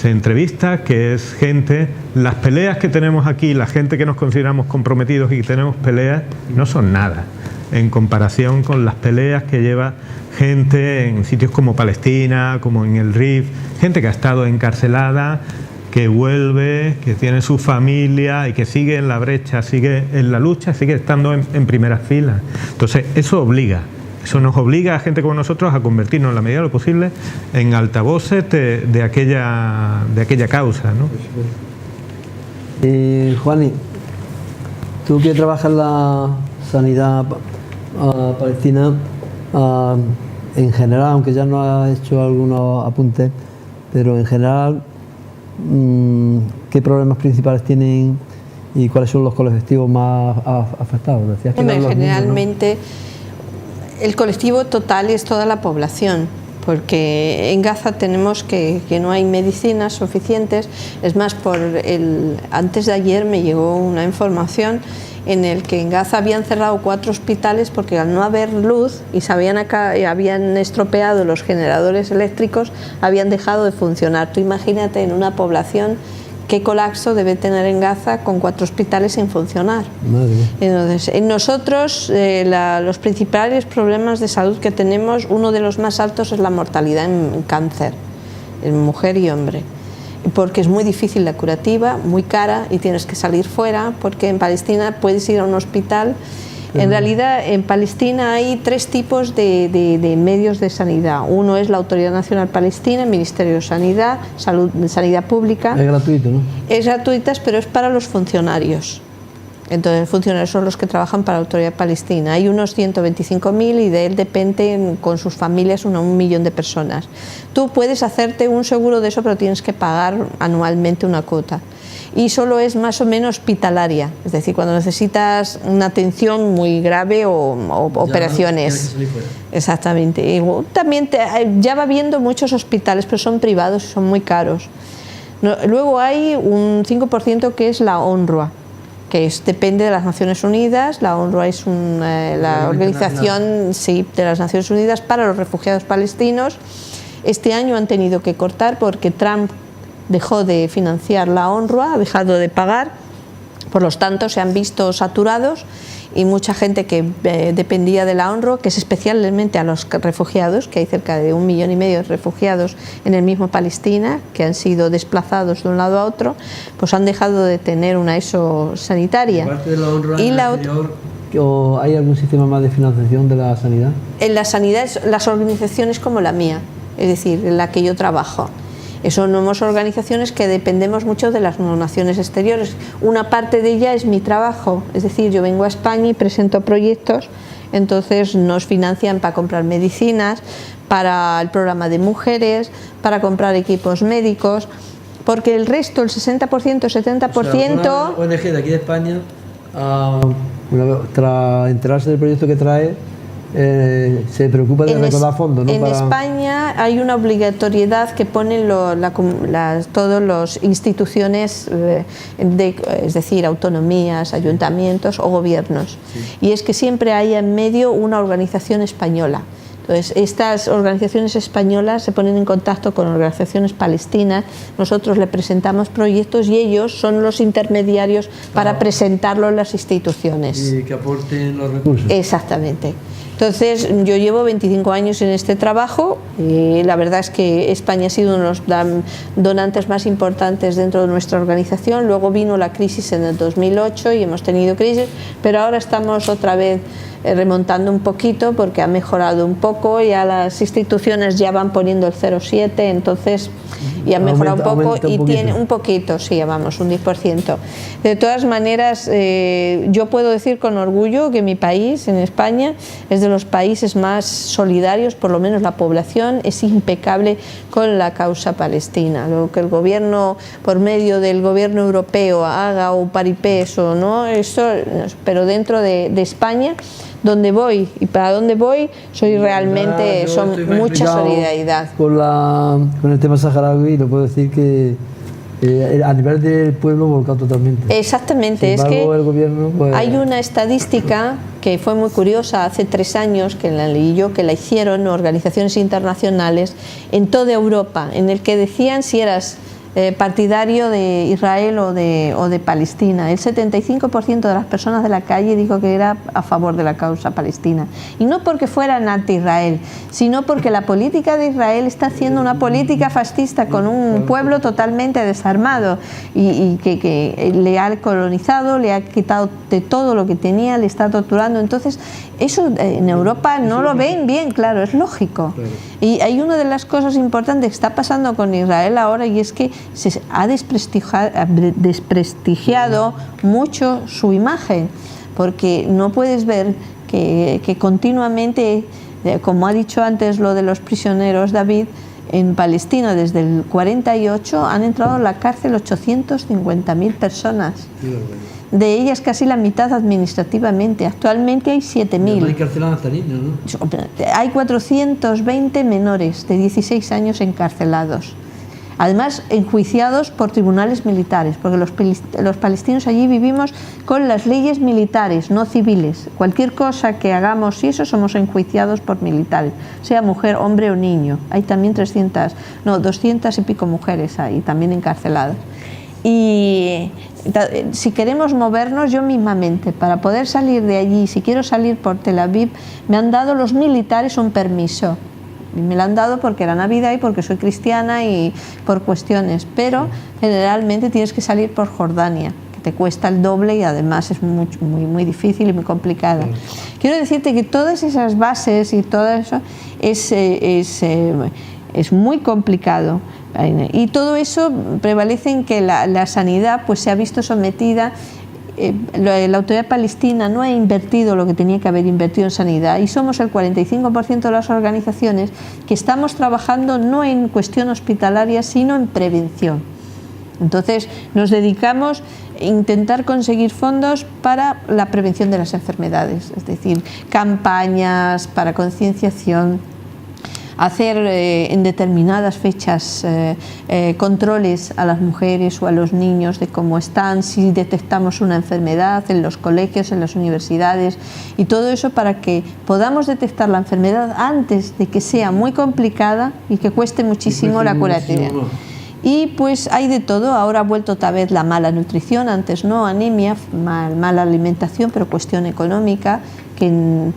entrevista, que es gente, las peleas que tenemos aquí, la gente que nos consideramos comprometidos y que tenemos peleas, no son nada en comparación con las peleas que lleva gente en sitios como Palestina, como en el Rif, gente que ha estado encarcelada, que vuelve, que tiene su familia y que sigue en la brecha, sigue en la lucha, sigue estando en primeras filas. Entonces, eso nos obliga a gente como nosotros a convertirnos en la medida de lo posible en altavoces de aquella causa, ¿no? Juani, tú que trabajas en la sanidad palestina, en general, aunque ya no has hecho algunos apuntes, pero en general, ¿qué problemas principales tienen y cuáles son los colectivos más afectados? Decías que generalmente niños, ¿no? El colectivo total es toda la población, porque en Gaza tenemos que no hay medicinas suficientes. Es más, antes de ayer me llegó una información en el que en Gaza habían cerrado 4 hospitales porque al no haber luz y habían estropeado los generadores eléctricos, habían dejado de funcionar. Tú imagínate en una población qué colapso debe tener en Gaza con 4 hospitales sin funcionar. Entonces, en nosotros los principales problemas de salud que tenemos, uno de los más altos es la mortalidad en cáncer, en mujer y hombre, porque es muy difícil la curativa, muy cara y tienes que salir fuera, porque en Palestina puedes ir a un hospital. En realidad, en Palestina hay 3 tipos de medios de sanidad. Uno es la Autoridad Nacional Palestina, el Ministerio de Sanidad, Sanidad Pública. Es gratuito, ¿no? Es gratuita, pero es para los funcionarios. Entonces, los funcionarios son los que trabajan para la Autoridad Palestina. Hay unos 125.000 y de él dependen con sus familias 1 millón de personas. Tú puedes hacerte un seguro de eso, pero tienes que pagar anualmente una cuota. Y solo es más o menos hospitalaria, es decir, cuando necesitas una atención muy grave o operaciones. Exactamente. Y también ya va habiendo muchos hospitales, pero son privados y son muy caros. Luego hay un 5% que es la UNRWA, que depende de las Naciones Unidas. La UNRWA es la organización de las Naciones Unidas para los refugiados palestinos. Este año han tenido que cortar porque Trump dejó de financiar la UNRWA, ha dejado de pagar, por lo tanto se han visto saturados y mucha gente que dependía de la UNRWA, que es especialmente a los refugiados, que hay cerca de 1,5 millones de refugiados en el mismo Palestina, que han sido desplazados de un lado a otro, pues han dejado de tener una ESO sanitaria. Aparte de la UNRWA, ¿hay algún sistema más de financiación de la sanidad? En la sanidad, las organizaciones como la mía, es decir, en la que yo trabajo. Somos organizaciones que dependemos mucho de las donaciones exteriores. Una parte de ella es mi trabajo, es decir, yo vengo a España y presento proyectos, entonces nos financian para comprar medicinas, para el programa de mujeres, para comprar equipos médicos, porque el resto, el 60%, 70%... O sea, una ONG de aquí de España, tras enterarse del proyecto que trae, se preocupa de recaudar fondos, ¿no? En España hay una obligatoriedad que ponen todas las instituciones, es decir, autonomías, ayuntamientos o gobiernos. Sí. Y es que siempre hay en medio una organización española. Entonces, estas organizaciones españolas se ponen en contacto con organizaciones palestinas, nosotros le presentamos proyectos y ellos son los intermediarios para presentarlo en las instituciones. Y que aporten los recursos. Exactamente. Entonces, yo llevo 25 años en este trabajo y la verdad es que España ha sido uno de los donantes más importantes dentro de nuestra organización. Luego vino la crisis en el 2008 y hemos tenido crisis, pero ahora estamos otra vez remontando un poquito porque ha mejorado un poco. poco, ya las instituciones ya van poniendo el 0,7, entonces ya mejora un poco y tiene un poquito, sí, vamos, un 10%. De todas maneras, yo puedo decir con orgullo que mi país, en España, es de los países más solidarios, por lo menos la población es impecable con la causa palestina. Lo que el gobierno, por medio del gobierno europeo, haga o paripés o no, eso, pero dentro de España, donde voy y para dónde voy, soy realmente, son mucha solidaridad. Con el tema saharaui, lo puedo decir que a nivel del pueblo volcado totalmente. Exactamente, Sin embargo, es que el gobierno, pues, hay una estadística que fue muy curiosa hace 3 años, que la leí yo, que la hicieron organizaciones internacionales en toda Europa, en el que decían si eras partidario de Israel o de Palestina. El 75% de las personas de la calle dijo que era a favor de la causa palestina. Y no porque fueran anti-Israel, sino porque la política de Israel está haciendo una política fascista con un pueblo totalmente desarmado y que le ha colonizado, le ha quitado de todo lo que tenía, le está torturando. Entonces, eso en Europa no lo ven bien, claro, es lógico. Y hay una de las cosas importantes que está pasando con Israel ahora, y es que se ha desprestigiado mucho su imagen, porque no puedes ver que continuamente, como ha dicho antes lo de los prisioneros, David, en Palestina desde el 48 han entrado a la cárcel 850.000 personas. De ellas casi la mitad administrativamente. Actualmente hay 7.000. Hay carceladas hasta niños, ¿no? Hay 420 menores de 16 años encarcelados. Además, enjuiciados por tribunales militares, porque los palestinos allí vivimos con las leyes militares, no civiles. Cualquier cosa que hagamos y eso, somos enjuiciados por militares, sea mujer, hombre o niño. Hay también 200 y pico mujeres ahí, también encarceladas. Y si queremos movernos, yo mismamente, para poder salir de allí, si quiero salir por Tel Aviv, me han dado los militares un permiso. Y me lo han dado porque era Navidad y porque soy cristiana y por cuestiones, pero generalmente tienes que salir por Jordania, que te cuesta el doble y además es muy difícil y muy complicada. Quiero decirte que todas esas bases y todo eso es muy complicado, y todo eso prevalece en que la sanidad pues se ha visto sometida. La autoridad palestina no ha invertido lo que tenía que haber invertido en sanidad, y somos el 45% de las organizaciones que estamos trabajando no en cuestión hospitalaria sino en prevención. Entonces nos dedicamos a intentar conseguir fondos para la prevención de las enfermedades, es decir, campañas para concienciación, hacer en determinadas fechas controles a las mujeres o a los niños de cómo están, si detectamos una enfermedad en los colegios, en las universidades, y todo eso para que podamos detectar la enfermedad antes de que sea muy complicada y que cueste muchísimo la curativa. Y pues hay de todo. Ahora ha vuelto otra vez la mala nutrición, antes no, anemia, mala alimentación, pero cuestión económica, que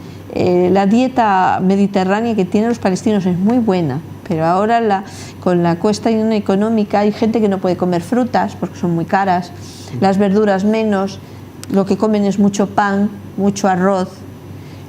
la dieta mediterránea que tienen los palestinos es muy buena, pero ahora con la cuestión económica hay gente que no puede comer frutas porque son muy caras, las verduras menos, lo que comen es mucho pan, mucho arroz,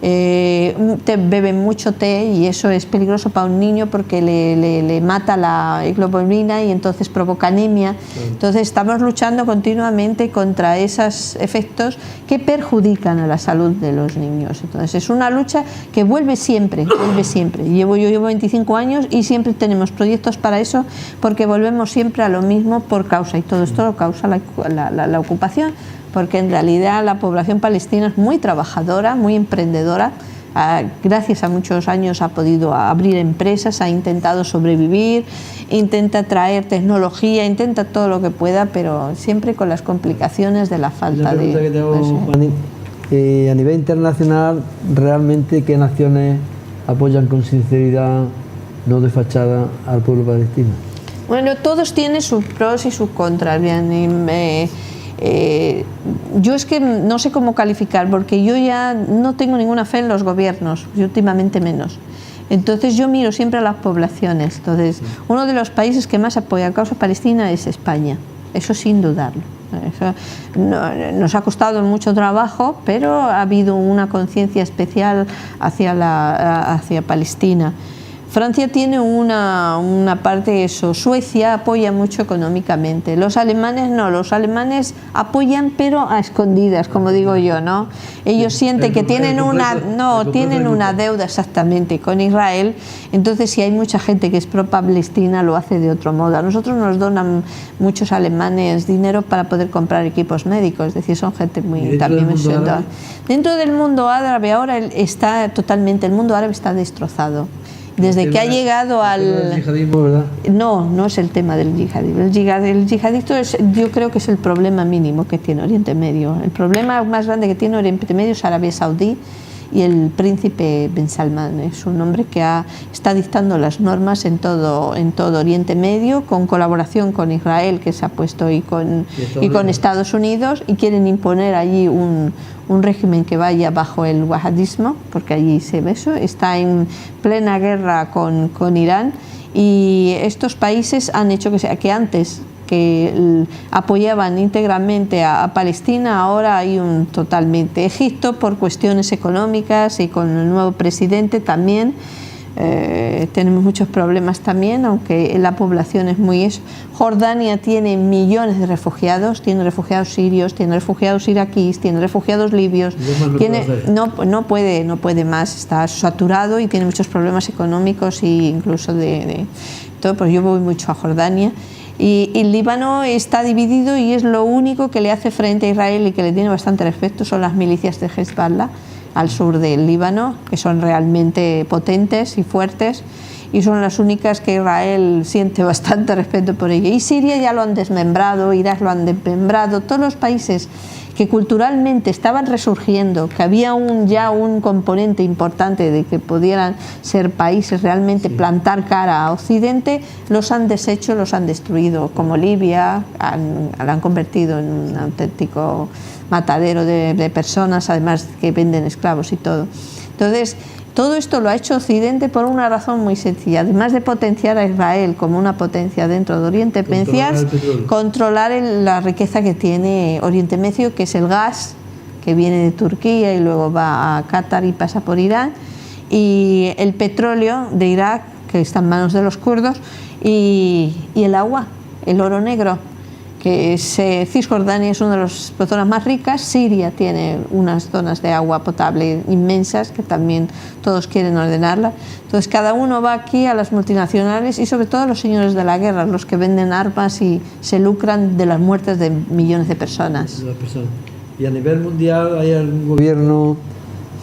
beben mucho té, y eso es peligroso para un niño porque le mata la hemoglobina y entonces provoca anemia. Entonces estamos luchando continuamente contra esos efectos que perjudican a la salud de los niños. Entonces es una lucha que vuelve siempre. Yo llevo 25 años y siempre tenemos proyectos para eso, porque volvemos siempre a lo mismo por causa, y todo esto lo causa la ocupación, porque en realidad la población palestina es muy trabajadora, muy emprendedora. Gracias a muchos años ha podido abrir empresas, ha intentado sobrevivir, intenta traer tecnología, intenta todo lo que pueda, pero siempre con las complicaciones de la falta de... Que te hago, Juanín, a nivel internacional, ¿realmente qué naciones apoyan con sinceridad, no de fachada, al pueblo palestino? Bueno, todos tienen sus pros y sus contras. Yo es que no sé cómo calificar, porque yo ya no tengo ninguna fe en los gobiernos, y últimamente menos. Entonces yo miro siempre a las poblaciones. Entonces, uno de los países que más apoya a la causa palestina es España, eso sin dudarlo. Eso nos ha costado mucho trabajo, pero ha habido una conciencia especial hacia Palestina. Francia tiene una parte de eso. Suecia apoya mucho económicamente. Los alemanes no, los alemanes apoyan pero a escondidas, como digo yo, ¿no? Ellos sienten que tienen una deuda exactamente con Israel, entonces si hay mucha gente que es pro-palestina lo hace de otro modo. A nosotros nos donan muchos alemanes dinero para poder comprar equipos médicos, es decir, son gente muy también dentro del mundo árabe ahora el mundo árabe está destrozado. Desde que ha llegado al yihadismo, ¿verdad? No es el tema del yihadismo. El yihadismo yo creo que es el problema mínimo que tiene Oriente Medio. El problema más grande que tiene Oriente Medio es Arabia Saudí y el príncipe Ben Salman. Es un hombre que está dictando las normas en todo Oriente Medio, con colaboración con Israel, que se ha puesto, y con Estados Unidos, y quieren imponer allí un régimen que vaya bajo el wahhabismo, porque allí se ve eso. Está en plena guerra con Irán, y estos países han hecho que antes que apoyaban íntegramente a Palestina, ahora hay totalmente. Egipto, por cuestiones económicas y con el nuevo presidente también, tenemos muchos problemas también, aunque la población es muy eso. Jordania tiene millones de refugiados, tiene refugiados sirios, tiene refugiados iraquíes, tiene refugiados libios, no puede más, está saturado y tiene muchos problemas económicos e incluso de todo. Pues yo voy mucho a Jordania. Y el Líbano está dividido, y es lo único que le hace frente a Israel y que le tiene bastante respeto son las milicias de Hezbollah al sur del Líbano, que son realmente potentes y fuertes, y son las únicas que Israel siente bastante respeto por ello. Y Siria ya lo han desmembrado, Irak lo han desmembrado, todos los países que culturalmente estaban resurgiendo, que había ya un componente importante de que pudieran ser países realmente plantar cara a Occidente, los han deshecho, los han destruido, como Libia, la han convertido en un auténtico matadero de personas, además que venden esclavos y todo. Entonces, todo esto lo ha hecho Occidente por una razón muy sencilla, además de potenciar a Israel como una potencia dentro de Oriente Medio, controlar la riqueza que tiene Oriente Medio, que es el gas, que viene de Turquía y luego va a Qatar y pasa por Irán, y el petróleo de Irak, que está en manos de los kurdos, y el agua, el oro negro, que Cisjordania es una de las zonas más ricas. Siria tiene unas zonas de agua potable inmensas que también todos quieren ordenarla. Entonces cada uno va aquí a las multinacionales y sobre todo a los señores de la guerra, los que venden armas y se lucran de las muertes de millones de personas. ¿Y a nivel mundial hay algún gobierno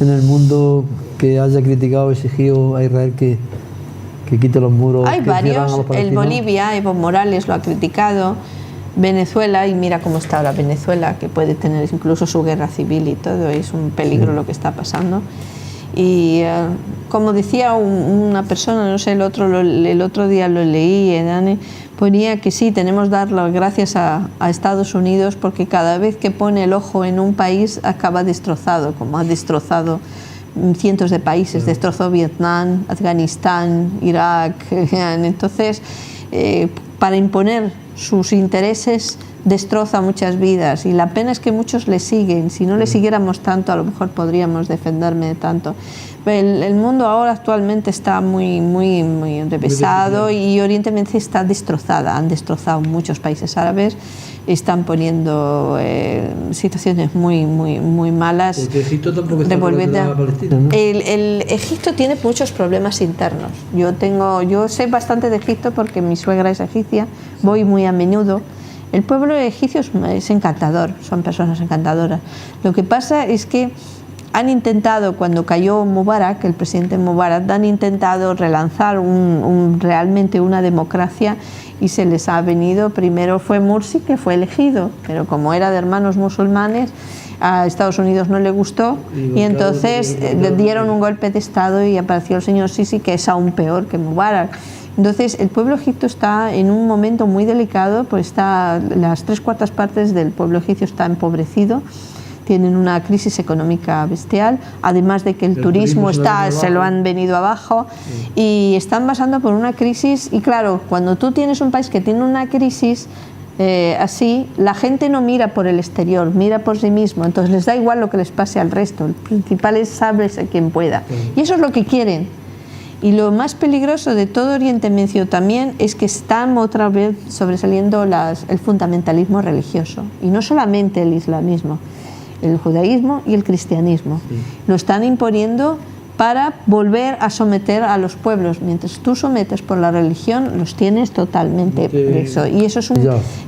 en el mundo que haya criticado o exigido a Israel que quite los muros? Hay varios. El Bolivia, Evo Morales lo ha criticado. Venezuela, y mira cómo está ahora Venezuela, que puede tener incluso su guerra civil y todo, es un peligro lo que está pasando. Y como decía una persona, no sé, el otro día lo leí, ponía que sí, tenemos que dar las gracias a Estados Unidos, porque cada vez que pone el ojo en un país acaba destrozado, como ha destrozado cientos de países, destrozó Vietnam, Afganistán, Irak. Entonces, para imponer sus intereses destroza muchas vidas, y la pena es que muchos le siguen. Si no le siguiéramos tanto, a lo mejor podríamos defenderme de tanto. El mundo ahora actualmente está muy enrevesado, y Oriente Medio está destrozada. Han destrozado muchos países árabes, están poniendo situaciones muy malas. Porque Egipto tampoco está por la Palestina, ¿no? El Egipto tiene muchos problemas internos. Yo sé bastante de Egipto porque mi suegra es egipcia, voy muy a menudo. El pueblo egipcio es encantador, son personas encantadoras. Lo que pasa es que han intentado, cuando cayó Mubarak, el presidente Mubarak, han intentado relanzar realmente una democracia, y se les ha venido. Primero fue Morsi, que fue elegido, pero como era de hermanos musulmanes, a Estados Unidos no le gustó, y entonces le dieron un golpe de Estado y apareció el señor Sisi, que es aún peor que Mubarak. Entonces el pueblo egipcio está en un momento muy delicado, pues las 3/4 partes del pueblo egipcio está empobrecido, tienen una crisis económica bestial, además de que el turismo se lo han venido abajo, y están pasando por una crisis. Y claro, cuando tú tienes un país que tiene una crisis, así, la gente no mira por el exterior, mira por sí mismo, entonces les da igual lo que les pase al resto, el principal es sálvese quien pueda, y eso es lo que quieren. Y lo más peligroso de todo Oriente Medio también es que están otra vez sobresaliendo el fundamentalismo religioso, y no solamente el islamismo, el judaísmo y el cristianismo, lo están imponiendo para volver a someter a los pueblos. Mientras tú sometes por la religión, los tienes totalmente preso. Y eso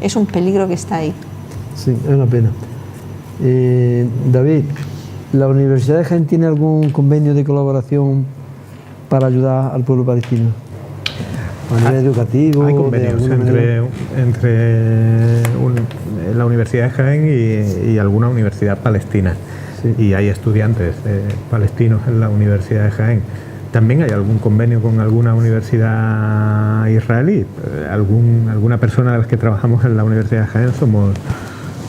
es un peligro que está ahí. Sí, es una pena. David, ¿la Universidad de Jaén tiene algún convenio de colaboración para ayudar al pueblo palestino? ¿A nivel educativo? Hay convenios entre la Universidad de Jaén y alguna universidad palestina. Sí. Y hay estudiantes palestinos en la Universidad de Jaén. También hay algún convenio con alguna universidad israelí. Alguna persona de las que trabajamos en la Universidad de Jaén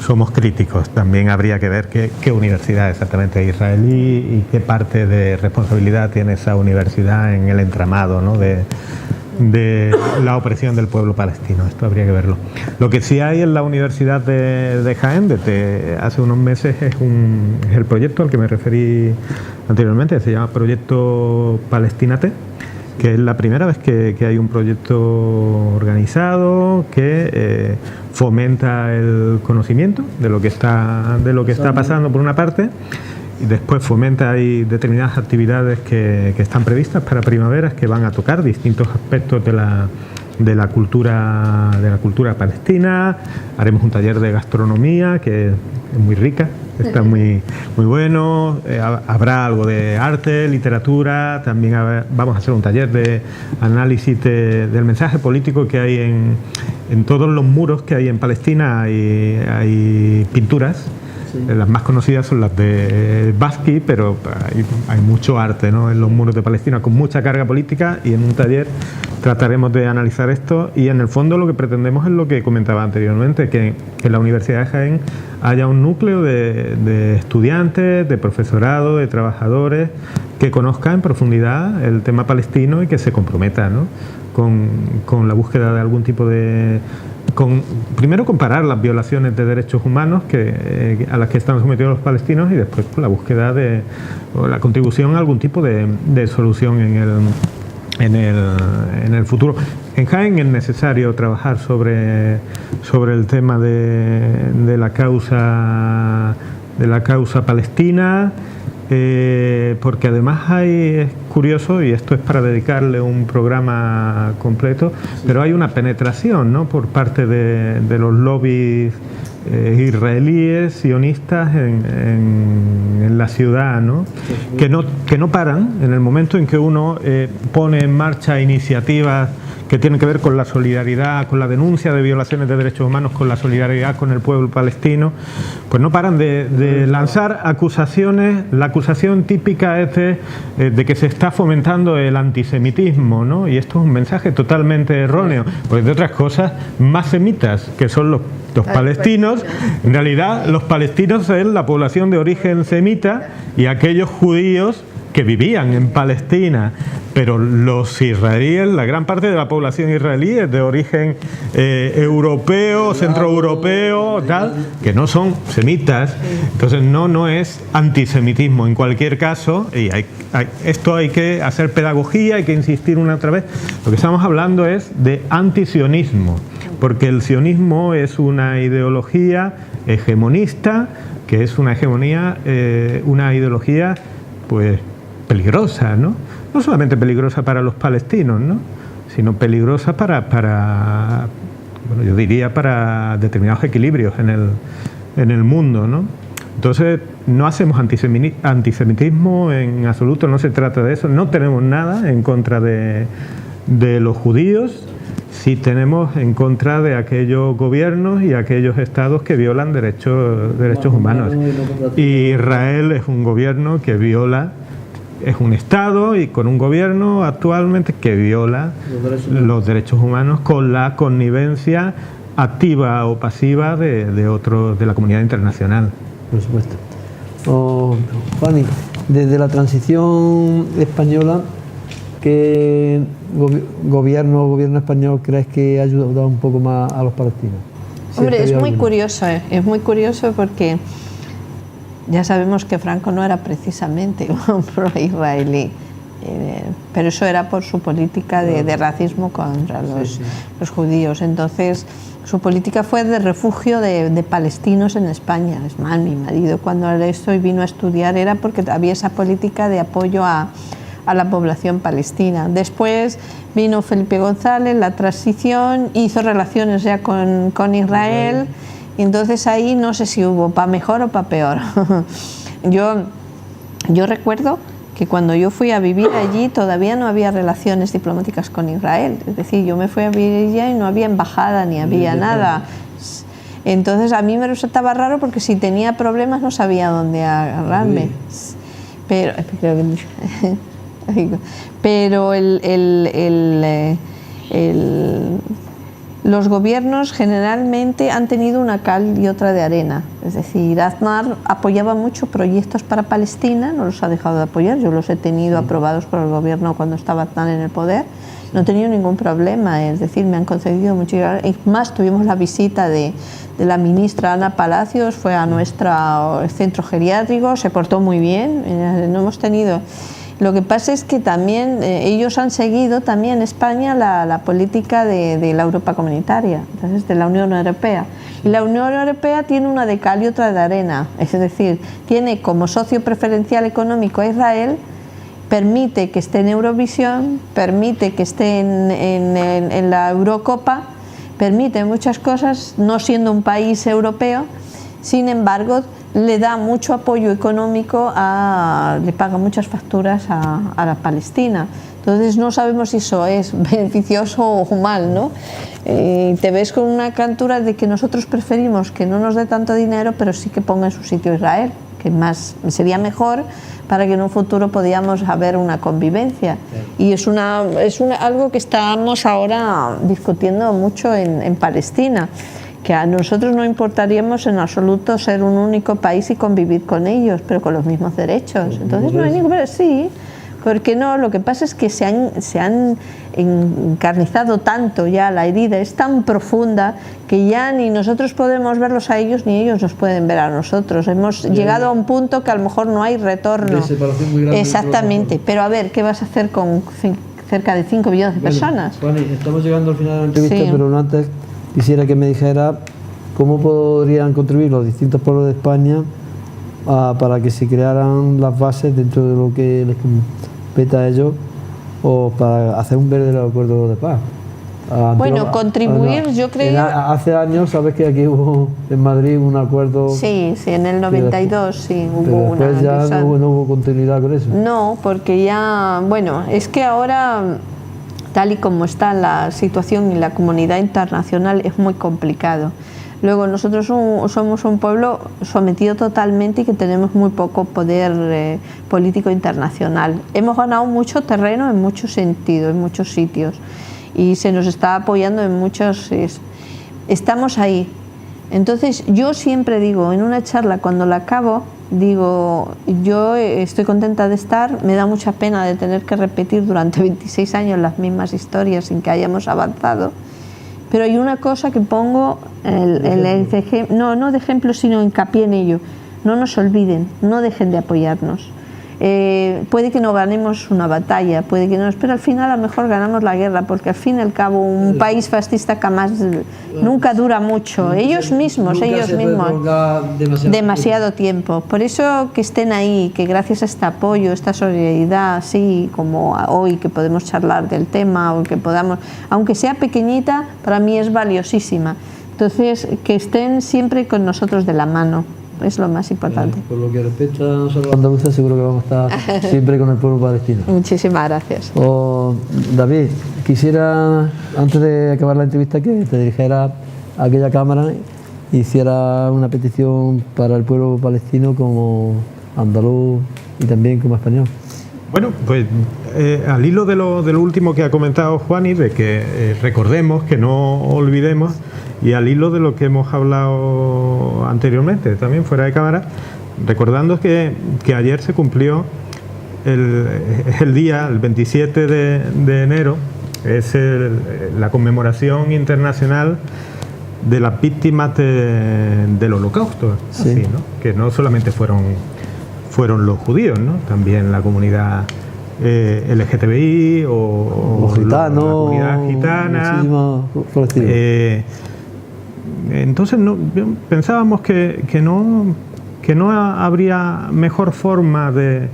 somos críticos. También habría que ver qué universidad exactamente es israelí y qué parte de responsabilidad tiene esa universidad en el entramado, ¿no?, de la opresión del pueblo palestino. Esto habría que verlo. Lo que sí hay en la Universidad de Jaén desde hace unos meses es el proyecto al que me referí anteriormente, se llama Proyecto Palestínate, que es la primera vez que hay un proyecto organizado que fomenta el conocimiento de lo que está pasando por una parte, y después fomenta ahí determinadas actividades que están previstas para primaveras, que van a tocar distintos aspectos de la cultura palestina. Haremos un taller de gastronomía que es muy rica, está muy bueno. Habrá algo de arte, literatura. También vamos a hacer un taller de análisis del mensaje político que hay en todos los muros que hay en Palestina. Hay pinturas. Sí. Las más conocidas son las de Basquiat, pero hay mucho arte, ¿no?, en los muros de Palestina con mucha carga política, y en un taller trataremos de analizar esto. Y en el fondo lo que pretendemos es lo que comentaba anteriormente, que en la Universidad de Jaén haya un núcleo de estudiantes, de profesorado, de trabajadores que conozcan en profundidad el tema palestino y que se comprometan, ¿no?, con la búsqueda de algún tipo de... primero comparar las violaciones de derechos humanos a las que están sometidos los palestinos, y después con la búsqueda o la contribución a algún tipo de solución en el futuro. En Jaén es necesario trabajar sobre el tema de la causa palestina, porque además es curioso, y esto es para dedicarle un programa completo, pero hay una penetración, ¿no?, por parte de los lobbies israelíes, sionistas en la ciudad, ¿no?, que no paran en el momento en que uno pone en marcha iniciativas que tienen que ver con la solidaridad, con la denuncia de violaciones de derechos humanos, con la solidaridad con el pueblo palestino, pues no paran de lanzar acusaciones. La acusación típica es de que se está fomentando el antisemitismo, ¿no? Y esto es un mensaje totalmente erróneo, porque de otras cosas, más semitas, que son los palestinos, en realidad los palestinos es la población de origen semita y aquellos judíos que vivían en Palestina, pero los israelíes, la gran parte de la población israelí es de origen europeo, centroeuropeo, tal, que no son semitas. Entonces no es antisemitismo en cualquier caso, y esto hay que hacer pedagogía, hay que insistir una otra vez. Lo que estamos hablando es de antisionismo, porque el sionismo es una ideología hegemonista, que es una ideología pues peligrosa, ¿no? No solamente peligrosa para los palestinos, ¿no?, sino peligrosa para yo diría para determinados equilibrios en el mundo, ¿no? Entonces no hacemos antisemitismo en absoluto, no se trata de eso, no tenemos nada en contra de los judíos, sí tenemos en contra de aquellos gobiernos y aquellos estados que violan derechos humanos. Y Israel es un gobierno que viola, es un estado y con un gobierno actualmente que viola los derechos humanos con la connivencia activa o pasiva de la comunidad internacional. Por supuesto. Juani, desde la transición española, ¿qué gobierno español crees que ha ayudado un poco más a los palestinos? Hombre, es muy curioso porque ya sabemos que Franco no era precisamente un pro-israelí, pero eso era por su política de racismo contra los judíos. Entonces, su política fue de refugio de palestinos en España. Es más, mi marido cuando esto y vino a estudiar era porque había esa política de apoyo a la población palestina. Después vino Felipe González, la transición, hizo relaciones ya con Israel, y entonces ahí no sé si hubo para mejor o para peor. Yo recuerdo que cuando yo fui a vivir allí todavía no había relaciones diplomáticas con Israel, es decir, yo me fui a vivir allá y no había embajada ni había nada. Entonces a mí me resultaba raro porque si tenía problemas no sabía dónde agarrarme. Pero los gobiernos generalmente han tenido una cal y otra de arena. Es decir, Aznar apoyaba mucho proyectos para Palestina, no los ha dejado de apoyar, yo los he tenido aprobados por el gobierno cuando estaba Aznar en el poder, no he tenido ningún problema, es decir, me han concedido mucho. Y más, tuvimos la visita de la ministra Ana Palacios, fue a nuestro centro geriátrico, se portó muy bien, no hemos tenido... Lo que pasa es que también ellos han seguido también España la política de la Europa comunitaria, entonces de la Unión Europea. Y la Unión Europea tiene una de cal y otra de arena, es decir, tiene como socio preferencial económico a Israel, permite que esté en Eurovisión, permite que esté en la Eurocopa, permite muchas cosas, no siendo un país europeo, sin embargo, le da mucho apoyo económico, le paga muchas facturas a la Palestina. Entonces no sabemos si eso es beneficioso o mal, ¿no? Te ves con una cantura de que nosotros preferimos que no nos dé tanto dinero, pero sí que ponga en su sitio Israel, que más sería mejor para que en un futuro podamos haber una convivencia. Y es algo que estamos ahora discutiendo mucho en Palestina, que a nosotros no importaríamos en absoluto ser un único país y convivir con ellos, pero con los mismos derechos. Entonces no hay ningún... Sí, ¿por qué no? Lo que pasa es que se han encarnizado tanto ya, la herida es tan profunda que ya ni nosotros podemos verlos a ellos ni ellos nos pueden ver a nosotros. Hemos llegado a un punto que a lo mejor no hay retorno. Exactamente, pero a ver, ¿qué vas a hacer con cerca de 5 millones de personas? Juani, estamos llegando al final de la entrevista, pero no antes... Quisiera que me dijera cómo podrían contribuir los distintos pueblos de España para que se crearan las bases dentro de lo que les compete a ellos o para hacer un verdadero acuerdo de paz. Bueno, contribuir, yo creo... Hace años, sabes que aquí hubo en Madrid un acuerdo... Sí, en el 92 sí hubo una... Después ya no hubo continuidad con eso. No, porque ya... Bueno, es que ahora... Tal y como está la situación en la comunidad internacional es muy complicado. Luego nosotros somos un pueblo sometido totalmente y que tenemos muy poco poder político internacional. Hemos ganado mucho terreno en muchos sentidos, en muchos sitios, y se nos está apoyando en muchos... Estamos ahí. Entonces yo siempre digo, en una charla cuando la acabo, digo, yo estoy contenta de estar, me da mucha pena de tener que repetir durante 26 años las mismas historias sin que hayamos avanzado, pero hay una cosa que pongo, no de ejemplo, sino hincapié en ello: no nos olviden, no dejen de apoyarnos. Puede que no ganemos una batalla, puede que no, pero al final a lo mejor ganamos la guerra, porque al fin y al cabo un país fascista jamás, nunca dura mucho, ellos mismos demasiado tiempo. Por eso que estén ahí, que gracias a este apoyo, esta solidaridad, así como hoy que podemos charlar del tema, o que podamos, aunque sea pequeñita, para mí es valiosísima. Entonces, que estén siempre con nosotros de la mano. Es lo más importante. Por lo que respecta a nosotros andaluces, seguro que vamos a estar siempre con el pueblo palestino. Muchísimas gracias. David, quisiera, antes de acabar la entrevista, que te dirigieras a aquella cámara e hiciera una petición para el pueblo palestino como andaluz y también como español. Bueno, pues al hilo de lo último que ha comentado Juani, de que recordemos, que no olvidemos, y al hilo de lo que hemos hablado anteriormente, también fuera de cámara, recordando que ayer se cumplió el día, el 27 de enero, es la conmemoración internacional de las víctimas del Holocausto, sí. así, ¿no? Que no solamente fueron los judíos, ¿no? También la comunidad LGTBI o los gitanos, la comunidad gitana. Entonces pensábamos que no habría mejor forma de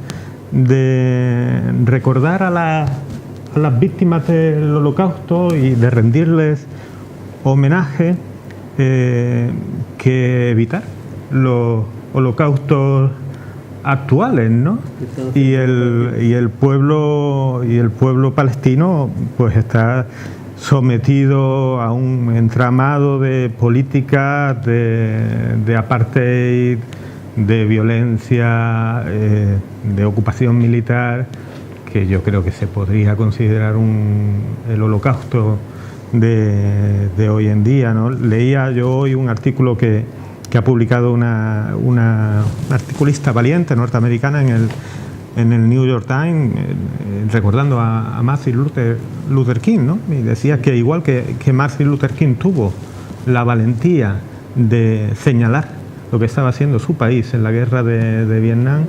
recordar a las víctimas del Holocausto y de rendirles homenaje que evitar los holocaustos actuales, ¿no? Y el pueblo palestino pues está sometido a un entramado de políticas de apartheid, de violencia, de ocupación militar, que yo creo que se podría considerar el holocausto de hoy en día, ¿no? Leía yo hoy un artículo que ha publicado una articulista valiente norteamericana en el New York Times, recordando a Martin Luther King, ¿no? Y decía que igual que Martin Luther King tuvo la valentía de señalar lo que estaba haciendo su país en la guerra de Vietnam,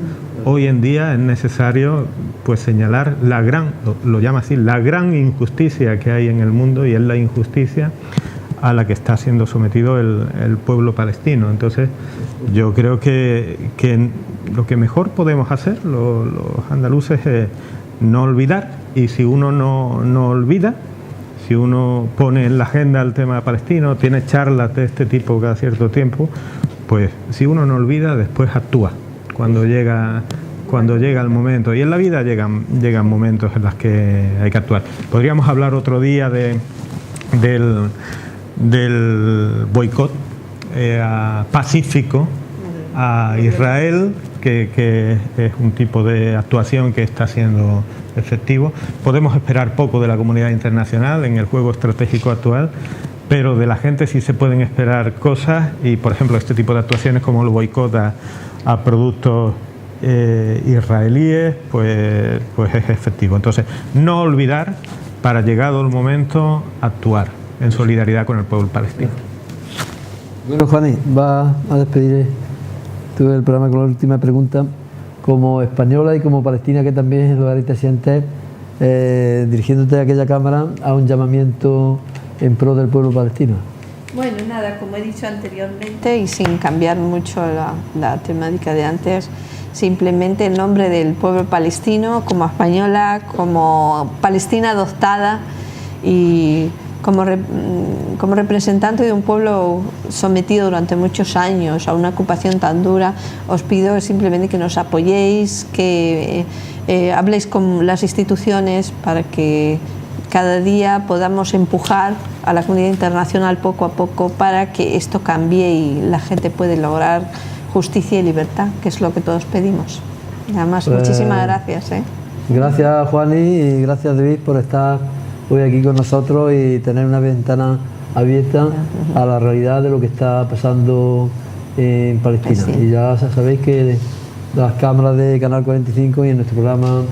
hoy en día es necesario pues señalar lo llama así, la gran injusticia que hay en el mundo, y es la injusticia a la que está siendo sometido el pueblo palestino. Entonces yo creo que lo que mejor podemos hacer los andaluces es no olvidar, y si uno no olvida, si uno pone en la agenda el tema palestino, tiene charlas de este tipo cada cierto tiempo, pues si uno no olvida, después actúa cuando llega el momento. Y en la vida llegan momentos en los que hay que actuar. Podríamos hablar otro día del boicot pacífico a Israel, que es un tipo de actuación que está siendo efectivo. Podemos esperar poco de la comunidad internacional en el juego estratégico actual, pero de la gente sí se pueden esperar cosas, y por ejemplo este tipo de actuaciones como el boicot a productos israelíes pues es efectivo. Entonces, no olvidar, para llegado el momento actuar en solidaridad con el pueblo palestino. Bueno, Juani, va a despedir tú el programa con la última pregunta. Como española y como palestina, que también lo te sientes, dirigiéndote a aquella cámara a un llamamiento en pro del pueblo palestino. Bueno, nada, como he dicho anteriormente y sin cambiar mucho la temática de antes, simplemente en nombre del pueblo palestino, como española, como palestina adoptada y como representante de un pueblo sometido durante muchos años a una ocupación tan dura, os pido simplemente que nos apoyéis, que habléis con las instituciones para que cada día podamos empujar a la comunidad internacional poco a poco para que esto cambie y la gente pueda lograr justicia y libertad, que es lo que todos pedimos. Nada más, pues, muchísimas gracias. Gracias, Juani, y gracias, David, por estar hoy aquí con nosotros y tener una ventana abierta a la realidad de lo que está pasando en Palestina. Sí. Y ya sabéis que las cámaras de Canal 45 y en nuestro programa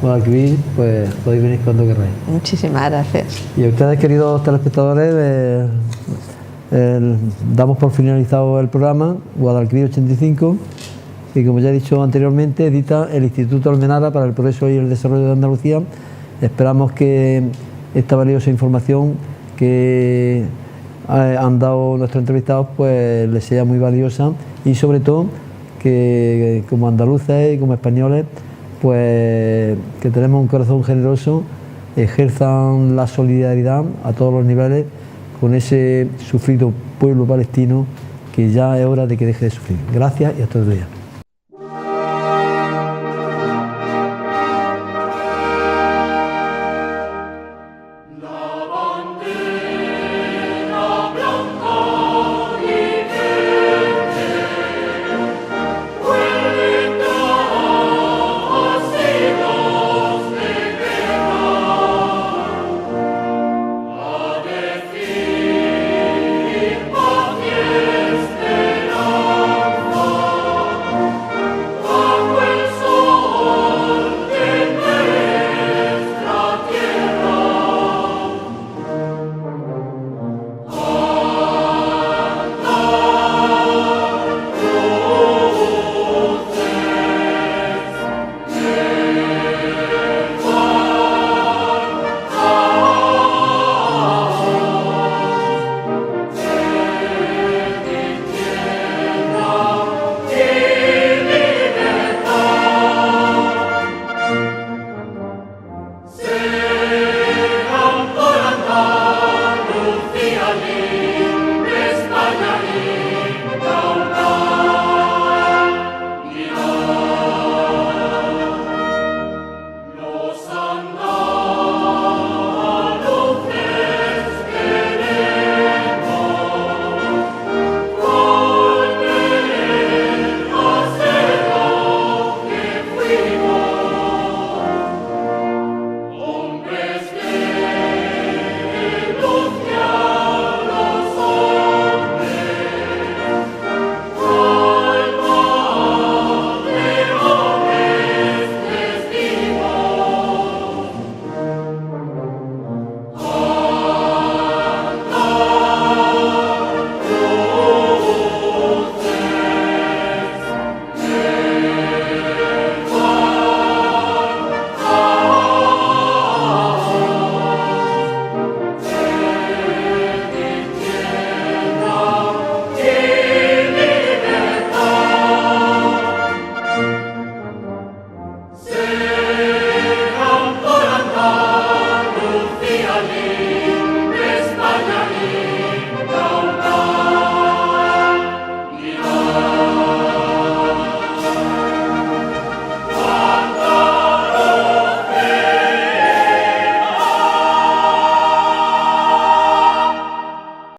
Guadalquivir, pues podéis venir cuando queráis. Muchísimas gracias. Y a ustedes, queridos telespectadores, damos por finalizado el programa Guadalquivir 85, que, como ya he dicho anteriormente, edita el Instituto Almenara para el Progreso y el Desarrollo de Andalucía. Esperamos que esta valiosa información que han dado nuestros entrevistados pues les sea muy valiosa, y sobre todo que como andaluces y como españoles pues que tenemos un corazón generoso, ejerzan la solidaridad a todos los niveles con ese sufrido pueblo palestino, que ya es hora de que deje de sufrir. Gracias y hasta otro día.